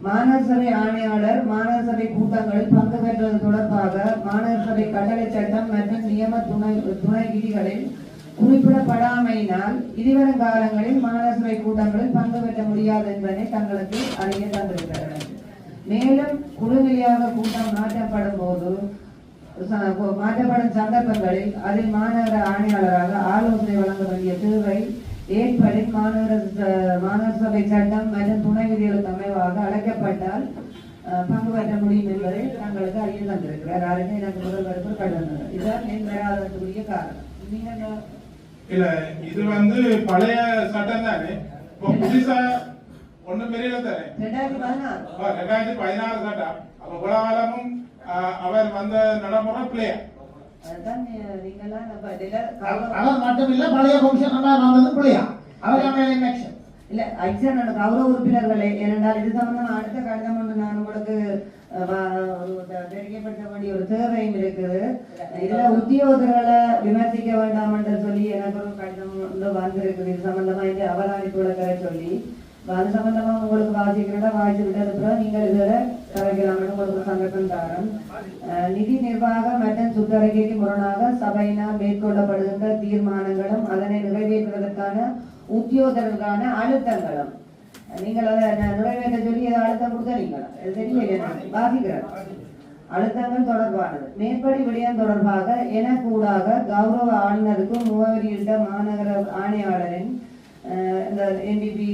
மாநகர சபை ஆணையாளர் மாநகர சபை கூட்டங்களில் பங்கு பெற்றது தொடர்பாக மாநகர சபை கட்டளை சட்டம் மற்றும் நியம துணை விதிகளில் குறிப்பிடப்படாமையினால் இனிவரும் காலங்களில் மாநகர சபை கூட்டங்களில் பங்கு பெற்ற முடியாது என்பதை தங்களுக்கு அறிய தந்திருக்கிறார்கள். மேலும் குழுநிலையாக கூட்டம் மாற்றப்படும் போது மாற்றப்படும் சந்தர்ப்பங்களில் அதில் மாநகர ஆணையாளராக ஆலோசனை வழங்க வேண்டிய தேவை ஏற்படின் மாநகர சபை சட்டம் மற்றும் துணை விதிகளுக்கு அமைவாக அழைக்கப்பட்டால் பங்கு பெற்ற முடியும் என்பதை தங்களுக்கு அறிய தந்திருக்கிறார். யாருமே எனக்கு முதல்வருக்கு கண்டனர். இதுதான் என் வராததுக்குரிய காரணம். நீங்க இல்ல இது வந்து பழைய சட்டம் தானே, புதுசா ஒண்ணும் பெரியல தானே 2016 சட்டம். அப்ப குலகாலமும் அவர் வந்த நடைமுறை பிள்ளையா அவர் மட்டும் இல்ல பழைய கமிஷனர் வந்ததும் பிள்ளையா அவர் இல்ல ஐசன் கௌரவ உறுப்பினர்களே. ஏனென்றால் இது சம்பந்தம் அடுத்த கடிதம் ஒன்று நான் உங்களுக்கு தெரிவிக்கப்பட வேண்டிய ஒரு தேவையும் இருக்குது. இதுல உத்தியோகர்களை விமர்சிக்க வேண்டாம் என்று சொல்லி எனக்கு ஒரு கடிதம் வந்து வந்திருக்குது. இது சம்பந்தமா இந்த அவதானிப்புகளை சொல்லி அது சம்பந்தமா உங்களுக்கு வாசிக்கிறதா வாய்ச்சி விட்டது நீங்கள் இதுல கரைக்கலாம்னு உங்களுக்கு சந்தர்ப்பம் தாரம். நிதி நிர்வாக மற்றும் சுற்றறிக்கைக்கு முரணாக சபையினால் மேற்கொள்ளப்படுகின்ற தீர்மானங்களும் அதனை நிறைவேற்றுவதற்கான உத்தியோகர்களுக்கான அழுத்தங்களும் நீங்கள் அதை நிறைவேற்ற சொல்லி அதை அழுத்தம் கொடுத்தீங்களா தெரியல வாசிக்கிறேன். அழுத்தங்கள் தொடர்பானது மேற்படி விடயம் தொடர்பாக எனக்கூடாக கௌரவ ஆளுநருக்கும் முகவரியிட்ட மாநகர ஆணையாளரின் இந்த என்பி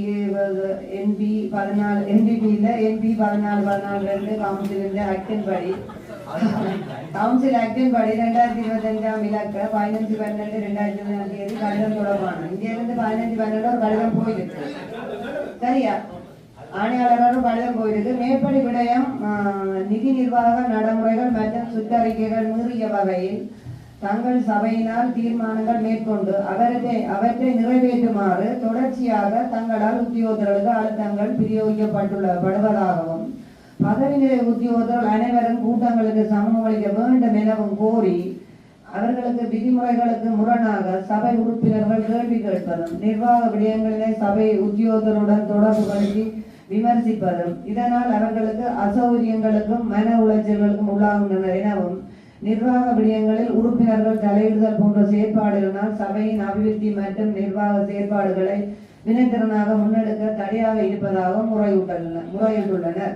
14 கவுன்சிலின் ஆக்டின் படி கவுன்சில் ஆக்டின் படி 2025 இலக்க 15/12/2025 கடிதம் தொடர்பான இங்கிருந்து 15/12 ஒரு கடிதம் போயிருக்கு. சரியா? ஆணையாளரும் கடிதம் போயிருக்கு. மேற்படி விடயம் நிதி நிர்வாக நடைமுறைகள் மற்றும் சுற்றறிக்கைகள் மீறிய வகையில் தங்கள் சபையினால் தீர்மானங்கள் மேற்கொண்டு அவற்றை நிறைவேற்றுமாறு தொடர்ச்சியாக தங்களால் உத்தியோகர்களுக்கு அழுத்தங்கள் பிரயோகிக்கப்படுவதாகவும் பதவி நிலை உத்தியோகர்கள் அனைவரும் கூட்டங்களுக்கு சமம் அளிக்க வேண்டும் எனவும் கோரி அவர்களுக்கு விதிமுறைகளுக்கு முரணாக சபை உறுப்பினர்கள் கேள்வி கேட்பதும் நிர்வாக விடயங்களிலே சபை உத்தியோகர்களுடன் தொடர்புபடுத்தி விமர்சிப்பதும் இதனால் அவர்களுக்கு அசௌகரியங்களுக்கும் மன உளைச்சல்களுக்கும் உள்ளாகின்றனர் எனவும் நிர்வாக விடயங்களில் உறுப்பினர்கள் தலையிடுதல் போன்ற செயற்பாடுகளினால் சபையின் அபிவிருத்தி மற்றும் நிர்வாக செயற்பாடுகளை வினைத்திறனாக முன்னெடுக்க தடையாக இருப்பதாகவும் முறையிட்டுள்ளனர்.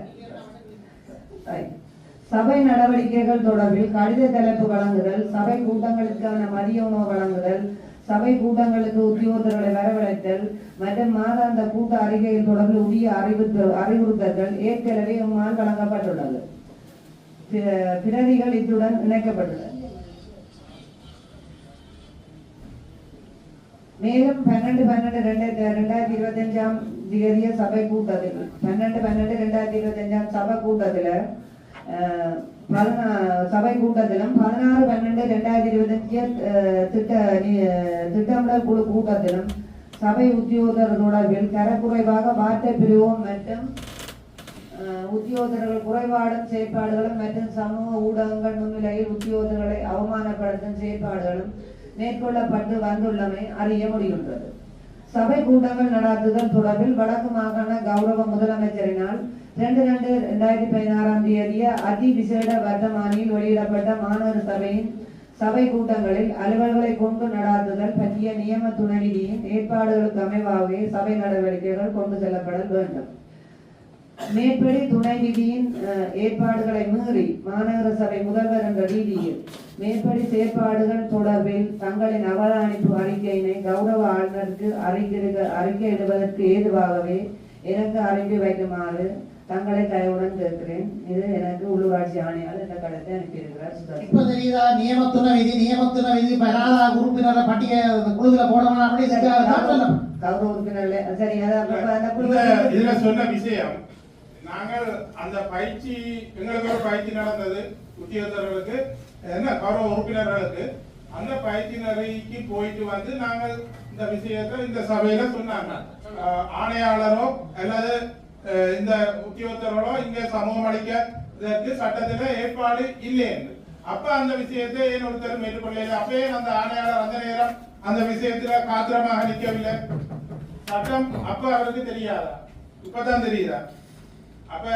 சபை நடவடிக்கைகள் தொடர்பில் கடித தலைப்பு வழங்குதல், சபை கூட்டங்களுக்கான மதிய உணவு வழங்குதல், சபை கூட்டங்களுக்கு உத்தியோகர்களை வரவழைத்தல் மற்றும் மாதாந்த கூட்ட அறிக்கைகள் தொடர்பில் உரிய அறிவுறுத்தல்கள் ஏற்கனவே எம்மால் வழங்கப்பட்டுள்ளது. பிரதிகள் இத்துடன் இணைக்கப்பட்டுள்ளன. மேலும் 12/12/2025 சபை கூட்டத்தில் 12/12/2025 சபை கூட்டத்தில் சபை கூட்டத்திலும் 16/12/2025 திட்டமிடல் குழு கூட்டத்திலும் சபை உத்தியோகர் தொடர்பில் தரக்குறைவாக வார்த்தை பிரிவும் மற்றும் உத்தியோகர்கள் குறைபாடும் செயற்பாடுகளும் மற்றும் சமூக ஊடகங்கள் முன்னிலையில் உத்தியோகர்களை அவமானப்படுத்தும் செயற்பாடுகளும் மேற்கொள்ளப்பட்டு வந்துள்ளமை அறிய முடிகின்றது. சபை கூட்டங்கள் நடாத்துதல் தொடர்பில் வடக்கு மாகாண கௌரவ முதலமைச்சரினால் 2/2/2016 அதிவிசேட வர்த்தமானியில் வெளியிடப்பட்ட மாநகர சபையின் சபை கூட்டங்களில் அலுவல்களை கொண்டு நடாத்துதல் பற்றிய நியம துணை விதியின் ஏற்பாடுகளுக்கு அமைவாகவே சபை நடவடிக்கைகள் கொண்டு செல்லப்பட வேண்டும். மேற்படி துணை விதியின் ஏற்பாடுகளை மீறி மாநகர சபை முதல்வர் என்ற ரீதியில் மேற்படி செயற்பாடுகள் தொடர்பில் தங்களின் அவதானிப்பு அறிக்கையினை கௌரவ ஆளுநருக்கு அறிக்கையிடுவதற்கு ஏதுவாகவே எனக்கு அனுப்பி வைக்குமாறு தங்களை தயவுடன் கேட்கிறேன். இது எனக்கு உள்ளூராட்சி ஆணையாளர் இந்த கடிதத்தை அனுப்பியிருக்கிறார். இப்ப தெரியுதா நியமத்துண விதி பெறாத உறுப்பினரை பட்டியல் குழுவில போடணும் அப்படி கௌரவ உறுப்பினர்களே சரி இதுல சொன்ன விஷயம் நாங்கள் அந்த பயிற்சி எங்களுக்கு ஒரு பயிற்சி நடந்தது உத்தியோகர்களுக்கு என்ன கௌரவ உறுப்பினர்களுக்கு அந்த பயிற்சி நிறைக்கு போயிட்டு வந்து நாங்கள் இந்த விஷயத்தை இந்த சபையில சொன்னாங்க. ஆணையாளரோ அல்லது இந்த உத்தியோகர்களோ இங்க சமூகம் அளிக்க சட்டத்துல ஏற்பாடு இல்லை என்று அப்ப அந்த விஷயத்தை ஏன் ஒருத்தரும் ஏற்றுக்கொள்ளல. அப்பயே அந்த ஆணையாளர் அந்த நேரம் அந்த விஷயத்துல காத்திரமாக நிற்கவில்லை. சட்டம் அப்ப அவருக்கு தெரியாதா? இப்பதான் தெரியுதா? அப்ப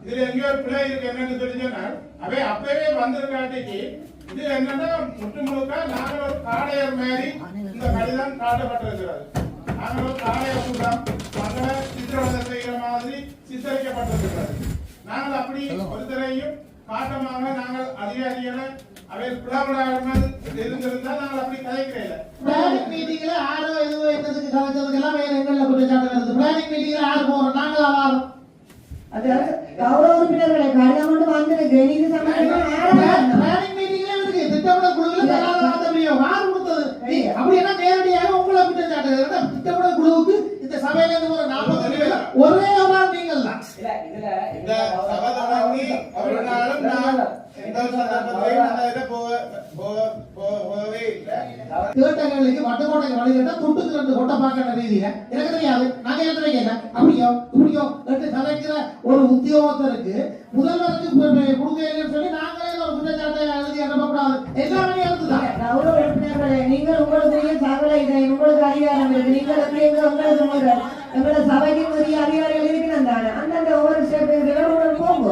இதுல எங்கேயோ ஒரு பிழை இருக்கு என்னன்னு சொல்லி சொன்னால் அவை அப்பவே வந்திருக்காட்டிக்கு இது என்னன்னா முற்று முழுக்க நாங்கள் ஒரு காடையர் மாதிரி இந்த கடிதம் காட்டப்பட்டிருக்கிறது. நாங்கள் ஒரு காடையர் கூட்டம் மக்களை சித்திரவதை செய்கிற மாதிரி சித்தரிக்கப்பட்டிருக்கிறது. நாங்கள் அப்படி ஒருத்தரையும் காட்டமாக நாங்கள் அதிகாரிகளை அவை பிளவுடாமல் இருந்திருந்தால் நாங்கள் அப்படி கதைக்கிறேன். பிளானிங் மீட்டிங்ல ஆரோ எதுவோ என்னதுக்கு கலைச்சதுக்கு எல்லாம் வேற எங்கள்ல குற்றச்சாட்டு வருது. பிளானிங் மீட்டிங்ல ஆறு போறோம், நாங்களா வாரோம். அது கௌரவ உறுப்பினர்களை கடிதம் கொண்டு வந்திருக்கு. நீங்க பிளானிங் மீட்டிங்ல இருக்கு திட்டமிட குழுவுல தராதமியோ வார் கொடுத்தது. அப்படி என்ன நேரடியாக உங்களை குற்றச்சாட்டு திட்டமிட குழுவுக்கு இந்த சபையில இருந்து ஒரு 40 பேர் ஒரே ஆள் நீங்கள் தான். இல்ல இந்த சபை தொடங்கி ஒரு நாளும் நான் எந்த ஒரு சந்தர்ப்பத்திலையும் அந்த இதை போகவே இல்லை. கேட்டங்களுக்கு வட்டுக்கோட்டைக்கு வழிகிட்ட துட்டுக்கு 2 கொட்டை பார்க்கிற ரீதியில எனக்கு தெரியாது. நாங்க என்ன கேட்க அப்படியோ இப்படியோ என்று கலைக்கிற ஒரு உத்தியோகத்தருக்கு முதல்வருக்கு கொடுக்கலன்னு சொல்லி நாங்களே ஒரு குற்றச்சாட்டை எழுதி அனுப்பக்கூடாது. எல்லாமே எழுதுதான். கௌரவ உறுப்பினர்களே, நீங்கள் உங்களுக்குரிய சகல இதை உங்களுக்கு அதிகாரம் இருக்கு. நீங்கள் எப்படி உங்களுக்கு எங்களோட சபைக்கு உரிய அதிகாரிகள் இருக்கணும் தானே. அந்தந்த ஒவ்வொரு ஸ்டெப் போங்க.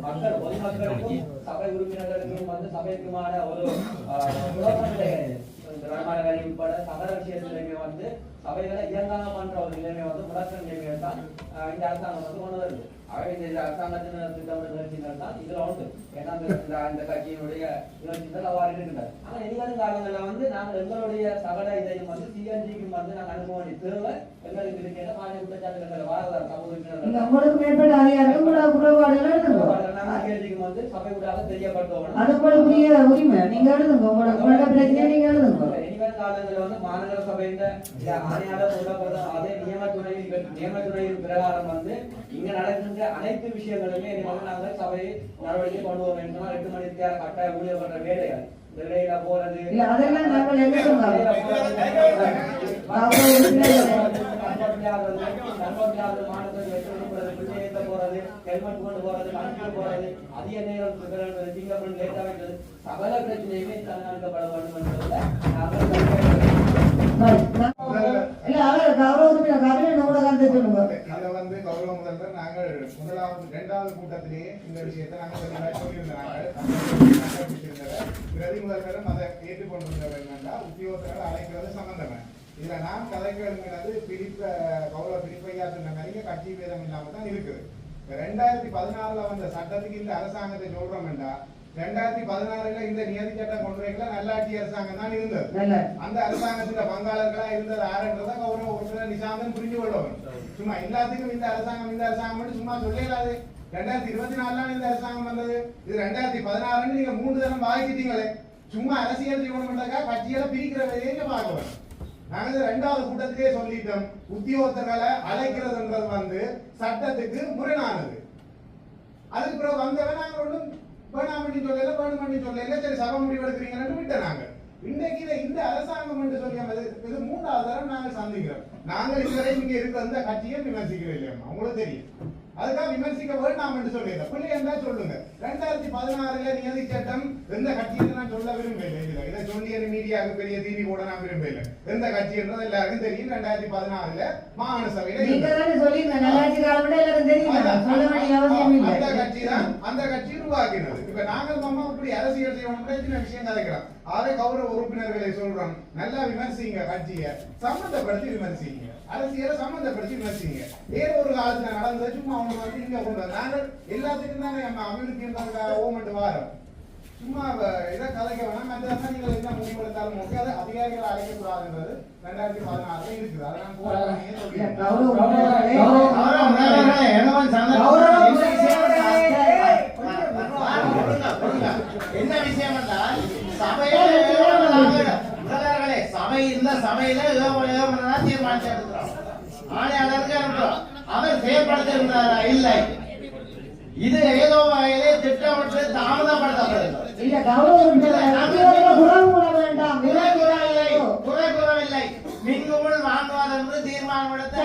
மக்கள் பொதுமக்களுக்கும் சபை உறுப்பினர்களுக்கும் வந்து சபைக்குமான ஒரு குழப்பம் கிடையாது. வரி உட்பட சகல விஷயத்திலுமே வந்து சபைகளை இயங்காம பண்ற ஒரு நிலைமை வந்து முடக்க நிலைமையை தான் இந்த அரசாங்கம் வந்து கொண்டு வருது. ஆகவே இந்த அரசாங்கத்தின் திட்டமிட்ட நிகழ்ச்சிகள் தான் இதுல உண்டு. ஏன்னா இந்த கட்சியினுடைய நிகழ்ச்சிகள் அவ்வாறு இருக்கின்றது. ஆனா இனிவரும் காலங்களில் வந்து நாங்கள் எங்களுடைய சகல இதையும் வந்து சிஎன்ஜிக்கும் வந்து நாங்கள் அனுப்ப வேண்டிய தேவை எங்களுக்கு இருக்கிற மாநில குற்றச்சாட்டுகள் வாரதார் சமூக உங்களுக்கு மேற்பட்ட அதிகாரம் குறைபாடுகள் சிஎன்ஜிக்கும் வந்து சபை ஊடாக தெரியப்படுத்தணும். அது உங்களுக்குரிய உரிமை. நீங்க எழுதுங்க, உங்களோட பிரச்சனை நீங்க எழுதுங்க. இனிவரும் காலங்களில் வந்து மாநகர சபையின் ஆணையாளர் சொல்லப்படுற அதே நியமத்துறையின் பிரகாரம் வந்து இங்க நடக்கின்ற அனைத்து விஷயங்களுமே நாங்கள் சபை நடவடிக்கை கொண்டு வர வேண்டும். 8 மணிக்கு கட்டாய ஊழியர் பண்ற வேலைகள் வேலையில போறது அதெல்லாம் நாங்கள் எழுதுங்க. போறது ஹெல்மெட் கொண்டு போறது கணக்கில் போறது அதிக நேரம் ஃபிங்கர் பிரிண்ட் லேட் ஆகிறது சகல பிரச்சனையுமே கண்காணிக்கப்பட வேண்டும் என்பதில் இதை வந்து கௌரவ முதல்வர் நாங்கள் இரண்டாவது கூட்டத்திலேயே இந்த விஷயத்தை நாங்கள் சொல்லியிருந்தாங்க. பிரதி முதல்வரும் அதை ஏற்றுக்கொண்டிருந்தவர் என்னென்னா உத்தியோகத்தர்கள் அழைக்கிறது சம்பந்தமே. இதுல நான் கதைக்கிறது கௌரவ பிரிப்பையா சொன்ன மாதிரி கட்சி பேதம் இல்லாம தான் இருக்குது. 2016 வந்த சட்டத்துக்கு இந்த அரசாங்கத்தை சொல்றோம்டா 2016 இந்த நியதி சட்டம் கொண்டு வைக்கல நல்லாட்சி அரசாங்கம் தான் இருந்தது. அந்த அரசாங்கத்துல பங்காளர்களா இருந்தது யாருன்றத கௌரவ உறுப்பினர் நிசாந்தன் புரிஞ்சு கொள்ளவும். சும்மா எல்லாத்துக்கும் இந்த அரசாங்கம் மட்டும் சும்மா சொல்லலாது. 2024 இந்த அரசாங்கம் வந்தது. இது 2016 நீங்க 3 தரம் வாங்கிட்டீங்களே. சும்மா அரசியல் செய்யணும்ன்றக்கா கட்சிகளை பிரிக்கிற வேலையை பார்க்கணும். நாங்க 2வது கூட்டத்திலே சொல்லிட்டோம், உத்தியோகத்தர்களை அழைக்கிறதுன்றது வந்து சட்டத்துக்கு முரணானது. அதுக்கு பிறகு வந்தவன் நாங்க ஒன்றும் வேணாம் பண்ணி சொல்லல சரி சபை முடிவு எடுக்கிறீங்கன்னு விட்ட நாங்க. இன்னைக்கு இந்த அரசாங்கம் என்று சொல்லி இது 3வது தரம் நாங்கள் சந்திக்கிறோம். நாங்கள் இதுவரை இங்க இருக்கிற அந்த கட்சியை விமர்சிக்கிறோம் இல்லையா, உங்களுக்கு தெரியும். அதுக்காக விமர்சிக்க வேண்டாம் என்று சொல்லிடுறேன். பிள்ளை என்ன சொல்லுங்க. 2016 நியதி சட்டம் எந்த கட்சின்னு நான் சொல்ல விரும்பல. இதை சொல்லி மீடியாவுக்கு பெரிய தீனி கூட நான் விரும்பல. எந்த கட்சி என்றது எல்லாருக்கும் தெரியும். 2016 மாகாண சபையில அந்த கட்சி தான் அந்த கட்சி உருவாக்கினது. இப்ப நாங்கள் இப்படி அரசியல் செய்யணும் விஷயம் கதைக்கிறோம். அதை கௌரவ உறுப்பினர்களை சொல்றோம், நல்லா விமர்சிங்க, கட்சியை சம்பந்தப்படுத்தி விமர்சிங்க, அரசியலை சம்பந்தப்படுத்தி விமர்சிங்க. வேற ஒரு காலத்துல நடந்தது சும்மா அவங்க வந்து இங்க கொண்டு வர நாங்கள் எல்லாத்துக்கும் தானே நம்ம அபிவிருத்தி ஓமெண்ட் வாரம். சும்மா இதை கலைக்க வேணாம். மற்றதான் நீங்கள் என்ன முடிவெடுத்தாலும் ஓகே. அது அதிகாரிகளை அழைக்கக்கூடாதுன்றது 2016 இருக்குது. அதை நான் என்ன விஷயம் என்றால் சபையில தீர்மானிச்சு எடுக்கிறோம். ஆணையாளருக்கு அனுப்புறோம். அவர் செயல்படுத்திருந்தாரா? இல்லை. இது ஏதோ வகையிலே திட்டமிட்டு தாமதப்படுத்தப்படுகிறது. குறை கூறவில்லை. மின்குமுள் வாங்குவார் என்று தீர்மானம் எடுத்த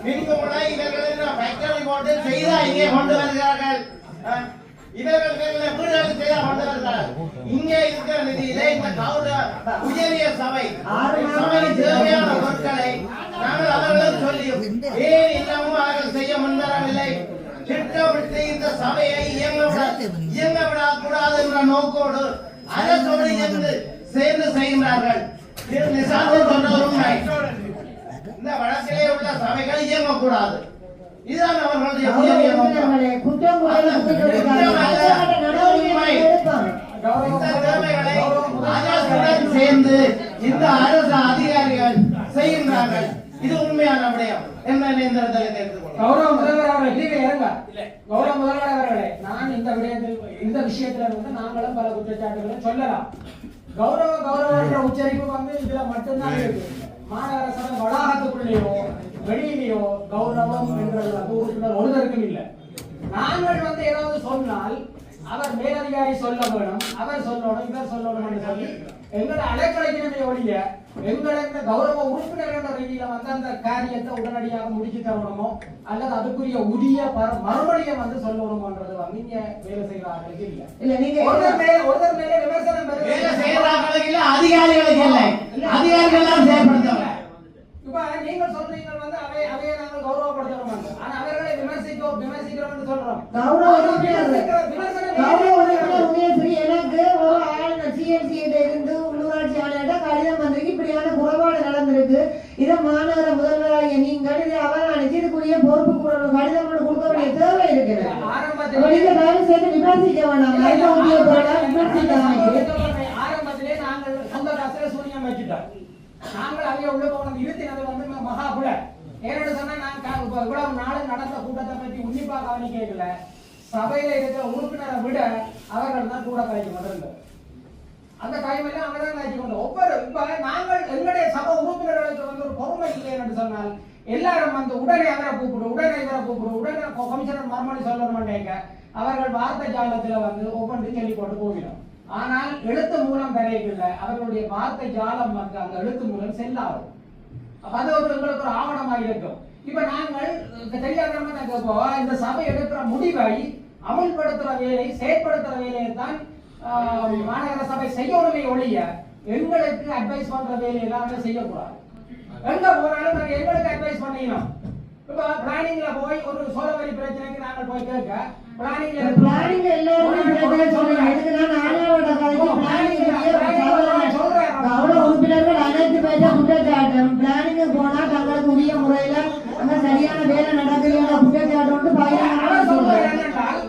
மின்குமுளை இவர்களின் ஃபேக்டரி போட்டு செய்த இங்கே கொண்டு வருகிறார்கள். இவர்கள் வீடுகளுக்கு செய்த கொண்டு வருகிறார்கள். இங்கே இருக்கிற நிதியிலே இந்த கௌரவ உயரிய சபை தேவையான பொருட்களை நாங்கள் அவர்களுக்கு சொல்லியும் ஏன் இன்னமும் அவர்கள் செய்ய முன்வரவில்லை? திட்டமிட்டு இந்த சபையை இயங்க விடக்கூடாது என்ற நோக்கோடு அரசோடு சேர்ந்து செய்கிறார்கள். இது நிசாந்தம் சொன்ன உண்மை. இந்த வழக்கிலே உள்ள சபைகள் இயங்கக்கூடாது. இதுதான் அவர்களுடைய உயரிய நோக்கம். அரசுடன் சேர்ந்து இந்த அரசு அதிகாரிகள் செய்கின்றார்கள். இது உண்மையான விடயம். என்ன இந்த கௌரவ முதல்வர் அவர்களே, கௌரவ முதல்வர் அவர்களே, நான் இந்த விஷயத்துல வந்து நாங்களும் பல குற்றச்சாட்டுகளை சொல்லலாம். கௌரவ உச்சரிப்பு வந்து இதுல மட்டும்தான் இருக்கு. மாநகர சபை வளாகத்துக்குள்ளேயோ வெளியிலேயோ கௌரவம் என்ற உறுப்பினர் ஒருதற்கும் இல்லை. நாங்கள் வந்து ஏதாவது சொன்னால் அவர் மேலதிகாரி சொல்ல வேணும், அவர் சொல்லணும், இவர் சொல்லணும் என்று சொல்லி எங்களை அலைக்கலைக்கிறதை ஒழிய எங்களை இந்த கௌரவ உறுப்பினர் என்ற ரீதியில வந்து அந்த காரியத்தை உடனடியாக முடிச்சு தரணுமோ அல்லது அதுக்குரிய உரிய மறுபடியும் வந்து சொல்லணுமோன்றது வந்து இங்க வேலை செய்கிறார்களுக்கு இல்லை. ஒருத்தர் மேல விமர்சனம் அதிகாரிகளுக்கு இல்லை, அதிகாரிகள் தான் செயல்படுத்தல. இப்ப நீங்கள் சொல்றீங்க வந்து அவையை நாங்கள் கௌரவப்படுத்தணும், ஆனா அவர்களை விமர்சிக்கிறோம் என்று சொல்றோம். எனக்கு ஒரு ஆளுநர் சிஎம்சியில இருந்து உள்ளூராட்சி ஆணையர் கடிதம் வந்திருக்கு, இப்படியான குறைபாடு நடந்திருக்கு, இதை மாநகர முதல்வராகிய நீங்கள் இதை அவதானிச்சு இதுக்குரிய பொறுப்பு கடிதம் கொடுக்க வேண்டிய தேவை இருக்கிறது. சேர்த்து விமர்சிக்க வேண்டாம். ஆரம்பத்திலே நாங்கள் சொந்த காசுல சூனியம் வச்சுட்டோம். நாங்கள் அங்கே உள்ள போனது இருத்தினது வந்து மகாபுல ஏன்னு சொன்னா நான் இவ்வளவு நாள் நடந்த கூட்டத்தை பற்றி உன்னிப்பா கவனிக்கல. சபையில இருக்கிற உறுப்பினரை விட அவர்கள் தான் கூட கலைச்சு கொண்டிருந்தோம். அந்த கைமெல்லாம் அவங்க தான் கலைச்சு கொண்டோம். ஒவ்வொரு இப்ப நாங்கள் எங்களுடைய சபை உறுப்பினர்களுக்கு வந்து ஒரு பொறுமை இல்லை என்று சொன்னால் எல்லாரும் வந்து உடனே அவரை கூப்பிடு, உடனே இவரை கூப்பிடு, உடனே கமிஷனர் மறுமொழி சொல்லணும்னு அவர்கள் வார்த்தை ஜாலத்துல வந்து ஒவ்வொன்று சொல்லி போட்டு போகிறோம். ஆனால் எழுத்து மூலம் வரையில அவர்களுடைய வார்த்தை ஜாலம் வந்து அந்த எழுத்து மூலம் செல்லாது. அது ஒரு எங்களுக்கு ஒரு ஆவணமாக இருக்கும். இப்ப நாங்கள் தெரியாத இந்த சபை எடுக்கிற முடிவை அமல்படுத்துற வேலை, செயற்படுத்துற வேலையை தான் மாநகர சபை செய்யணுமே ஒழிய எங்களுக்கு அட்வைஸ் பண்ற வேலையெல்லாம் செய்யக்கூடாது. எங்க போனாலும் நாங்க எங்களுக்கு அட்வைஸ் பண்ணிக்கணும். இப்ப பிளானிங்ல போய் ஒரு சோழவரி பிரச்சனைக்கு நாங்கள் போய் கேட்க பிளானிங் உறுப்பினர்கள் அனைத்து பேச குற்றச்சாட்டம் பிளானிங்கு போனா தங்களுக்கு உரிய முறையில அங்க சரியான வேலை நடக்கலையான குற்றச்சாட்டு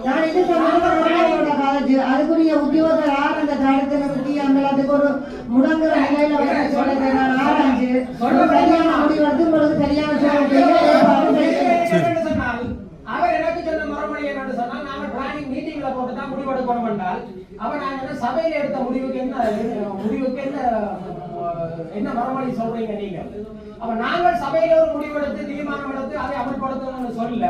நான் இது காலேஜ் அதுக்குரிய உத்தியோகர் யார் அந்த தடத்தை நிறுத்தி அந்த எல்லாத்துக்கு ஒரு முடங்குற நிலையில சொல்லுங்க. நான் ஆராய்ச்சி சரியான முடிவெடுத்து உங்களுக்கு சரியான அவர் எனக்கு சொன்ன மறுமொழி என்னன்னு சொன்னா நாங்க பிளானிங் மீட்டிங்ல போட்டு தான் முடிவெடுக்கணும் என்றால் அவர் நாங்க சபையில எடுத்த முடிவுக்கு என்ன மறுமொழி சொல்றீங்க நீங்க? அப்ப நாங்கள் சபையில ஒரு முடிவெடுத்து தீர்மானம் எடுத்து அதை அமல்படுத்தணும்னு சொல்ல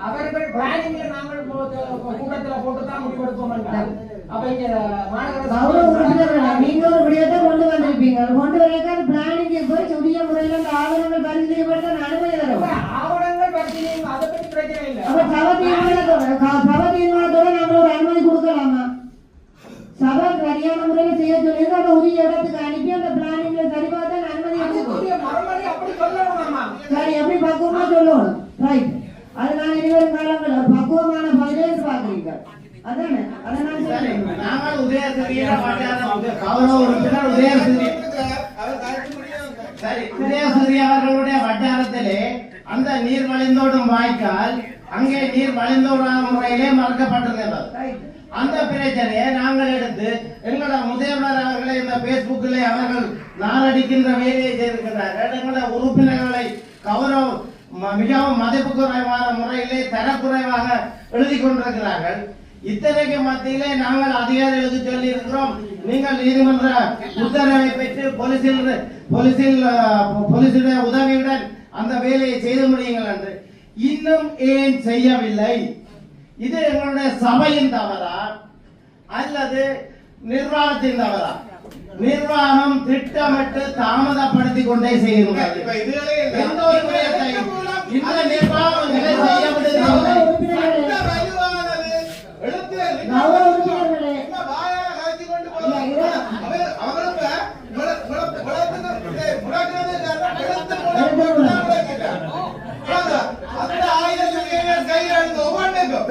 அவர்கள் பிளானிங்ல நாங்கள் கூட்டத்துல போட்டு தான் முடிவெடுப்போம் என்றால் அப்ப இங்க மாநகர நீங்க ஒரு விடயத்தை கொண்டு வந்திருப்பீங்க. கொண்டு வரக்கான பிளானிங் போய் உரிய முறையில அந்த ஆவணங்கள் பரிசீலிக்கப்படுத்த அனுமதி தரும். ஆவணங்கள் பரிசீலிக்க அதை பற்றி பிரச்சனை இல்லை. அப்ப சபை தீர்மானத்தோட நாம ஒரு அனுமதி கொடுக்கலாமா? சபை சரியான முறையில செய்ய சொல்லி அதை உரிய இடத்துக்கு அனுப்பி அந்த பிளானிங்ல சரி பார்த்தா அனுமதி சரி எப்படி பக்குவமா சொல்லணும். ரைட், அது நான் இனிவரும் காலங்கள் பக்குவமான பதிலே பாக்குறீங்க. அதானே அதை நான் சொல்றேன். நாங்கள் உதயசிறிய கௌரவ உறுப்பினர் உதயசிறிய அவர்களுடைய வட்டாரத்திலே அந்த நீர் வழிந்தோடும் வாய்க்கால் அங்கே நீர் வழிந்தோடாத முறையிலே மறக்கப்பட்டிருக்கிறது. அந்த பிரச்சனையை நாங்கள் எடுத்து எங்களோட முதல்வர் அவர்களை இந்த பேஸ்புக்கிலே அவர்கள் நாரடிக்கின்ற வேலையை செய்திருக்கிறார்கள். எங்களோட உறுப்பினர்களை கௌரவ மிகவும் மதிப்பு குறைவான முறையிலே தரக்குறைவாக எழுதி கொண்டிருக்கிறார்கள். இத்தனைக்கு மத்தியிலே நாங்கள் அதிகாரிகளுக்கு சொல்லி இருக்கிறோம், நீங்கள் நீதிமன்ற உத்தரவை பெற்று போலீசுடைய உதவியுடன் அந்த வேலையை செய்து முடியுங்கள் என்று. இன்னும் ஏன் செய்யவில்லை? இது எங்களுடைய சபையின் தவறா அல்லது நிர்வாகத்தின் தவறா? நிர்வாகம் திட்டமிட்டு தாமதப்படுத்திக் கொண்டே செய்கிறது. எந்த ஒரு விடயத்தையும் இந்த நிர்வாகம் செய்யவில்லை.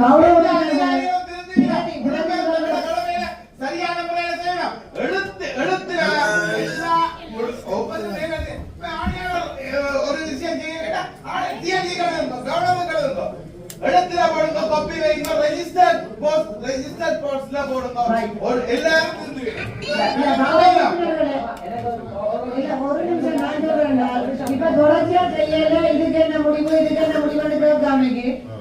கௌரவ சரியான முறையில செய்யணும். ஒரு விஷயம் எழுத்துல போடுங்க, காப்பி வைங்க, ரெஜிஸ்டர்ட் போஸ்ட்ல போடுங்க. எல்லாரும் ஒரு நிமிஷம் நான் சொல்றேன். இப்ப தொடர்ச்சியா செய்யல, இதுக்கு என்ன முடிவு கேட்காமக்கு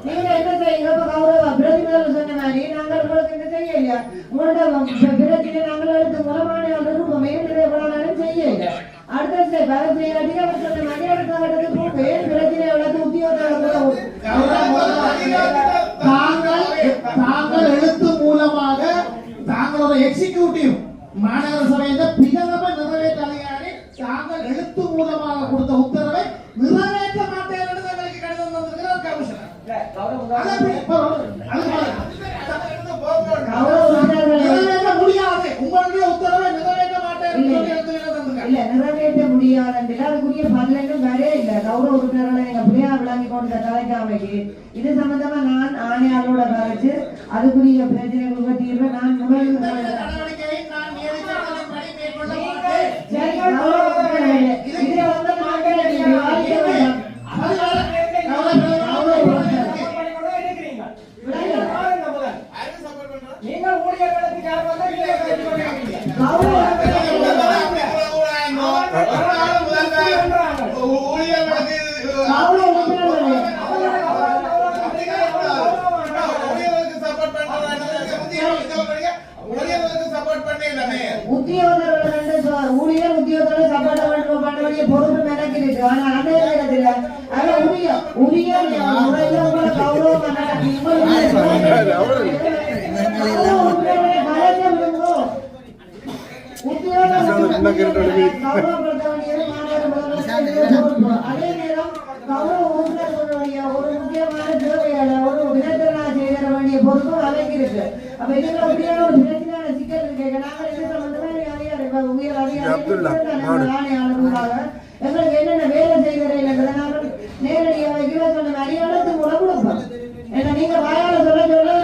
நீங்க என்ன செய்யுங்க? இப்ப கௌரவ பிரதிநிதிகள் சொன்ன மாதிரி நாங்கள் உங்களுக்கு என்ன செய்யலையா? உங்களோட பிரச்சனை நாங்கள் எடுத்து மூலமான மேலும் செய்யல. அடுத்த ஸ்டெப் அதை செய்யாட்டி அவர் சொன்ன மாதிரி அடுத்த கட்டத்துக்கு போட்டு பிரச்சனை எவ்வளவு தாங்கள் எழுத்து மூலமாக தாங்களோட எக்ஸிகியூட்டிவ் மாநகர சபையில பிரதம நிறைவேற்ற அதிகாரி தாங்கள் எழுத்து மூலமாக கொடுத்த உத்தரவை நிறைவேற்ற மாட்டேன் என்று தங்களுக்கு கடிதம் வந்திருக்கிறார் கமிஷனர். நிறைவேற்ற முடியாது, உங்களுடைய உத்தரவை நிறைவேற்ற மாட்டேன் இல்ல நிறைவேற்ற முடியாது. அதுக்குரிய பதிலும் வரே இல்ல. கௌரவ உறுப்பினர்களை எங்க பிள்ளையா விளங்கி கொண்டு கலைக்காமைக்கு இது சம்பந்தமா நான் ஆணையாளோட கரைச்சு அதுக்குரிய பிரச்சனைகளுக்கு தீர்வை நான் முதல் நீங்கள் ஊழியர்களுக்கு யார் வந்தா ஊழியர் உத்தியோகத்தோட சப்போர்ட் பண்ண வேண்டிய பொறுப்பு எனக்கு இருக்கு. ஆனா அதே நேரத்தில் உரிய முறையில உங்களை கௌரவம் அதே நேரம் கௌரவ உறுப்பினர்களுடைய ஒரு முக்கியமான தேவையான ஒரு வினத்தனா செய்ய வேண்டிய பொறுப்பு அவைக்கு இருக்கு. அப்ப இதுல அப்படியான ஒரு பிரச்சனையான சிக்கல் இருக்கு. நாங்கள் இது சம்பந்தமா உயர் ஆணையாளர்களாக எங்களுக்கு என்னென்ன வேலை செய்கிறீர்கள் நாங்கள் நேரடியாக கீழே சொன்ன அடியாளத்து மூலம் கொடுப்போம். ஏன்னா நீங்க வாயால சொல்ல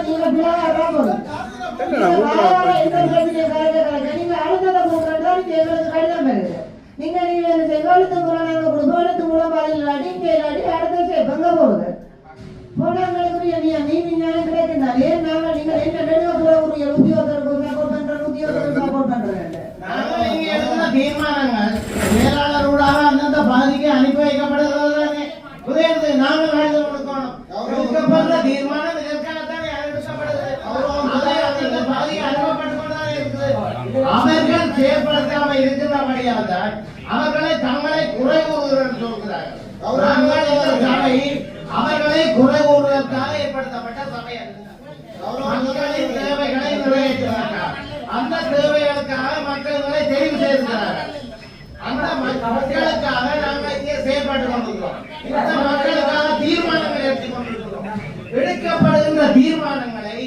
நீங்க பிள்ளையா போதும். நீங்க அழுத்தத்தை கொடுக்கறதா எங்களுக்கு கடிதம் பெறுது. நீங்க எழுத்து மூலம் நாங்க கொடுப்போம். எழுத்து மூலம் பாதிலாடி இங்கே இல்லாடி அடுத்த பங்க போகுது. போனாங்களுக்கு நீதி நியாயம் கிடைக்கின்றால் ஏன் நாங்கள் நீங்கள் என்ன நடுவ உத்தியோகத்தருக்கு சப்போர்ட் பண்றோம், உத்தியோகத்தருக்கு சப்போர்ட் பண்றோம். தீர்மானங்கள் மேலாளர்களாக அந்தந்த பாதிக்கு அனுப்பி வைக்கப்படுகிறது. உதயத்து நாங்கள் எழுதி கொடுக்கணும். எடுக்கப்படுற தீர்மானம் இதற்காகத்தானே எடுக்கப்படுது. அந்த பாதிக்கு அனுப்பப்பட்டுக் கொண்டுதான் இருக்குது. அவர்கள் செயற்படுத்தாம இருக்கிறபடியால் தான் அவர்களை தங்களை குறை கூறுகிறார்கள் சொல்கிறார்கள். அவர்களை குறை கூறுவதற்காக ஏற்படுத்தப்பட்ட சபை மக்களின் தேவைகளை நிறைவேற்றுவார்கள். அந்த தேவைகளுக்காக மக்களை தெரிவு செய்திருக்கிறார்கள். அந்த மக்களுக்காக நாங்கள் இங்கே செயல்பட்டுக் கொண்டிருக்கிறோம். இந்த மக்களுக்காக தீர்மானங்களை எடுத்துக் கொண்டிருக்கிறோம். எடுக்கப்படுகின்ற தீர்மானங்களை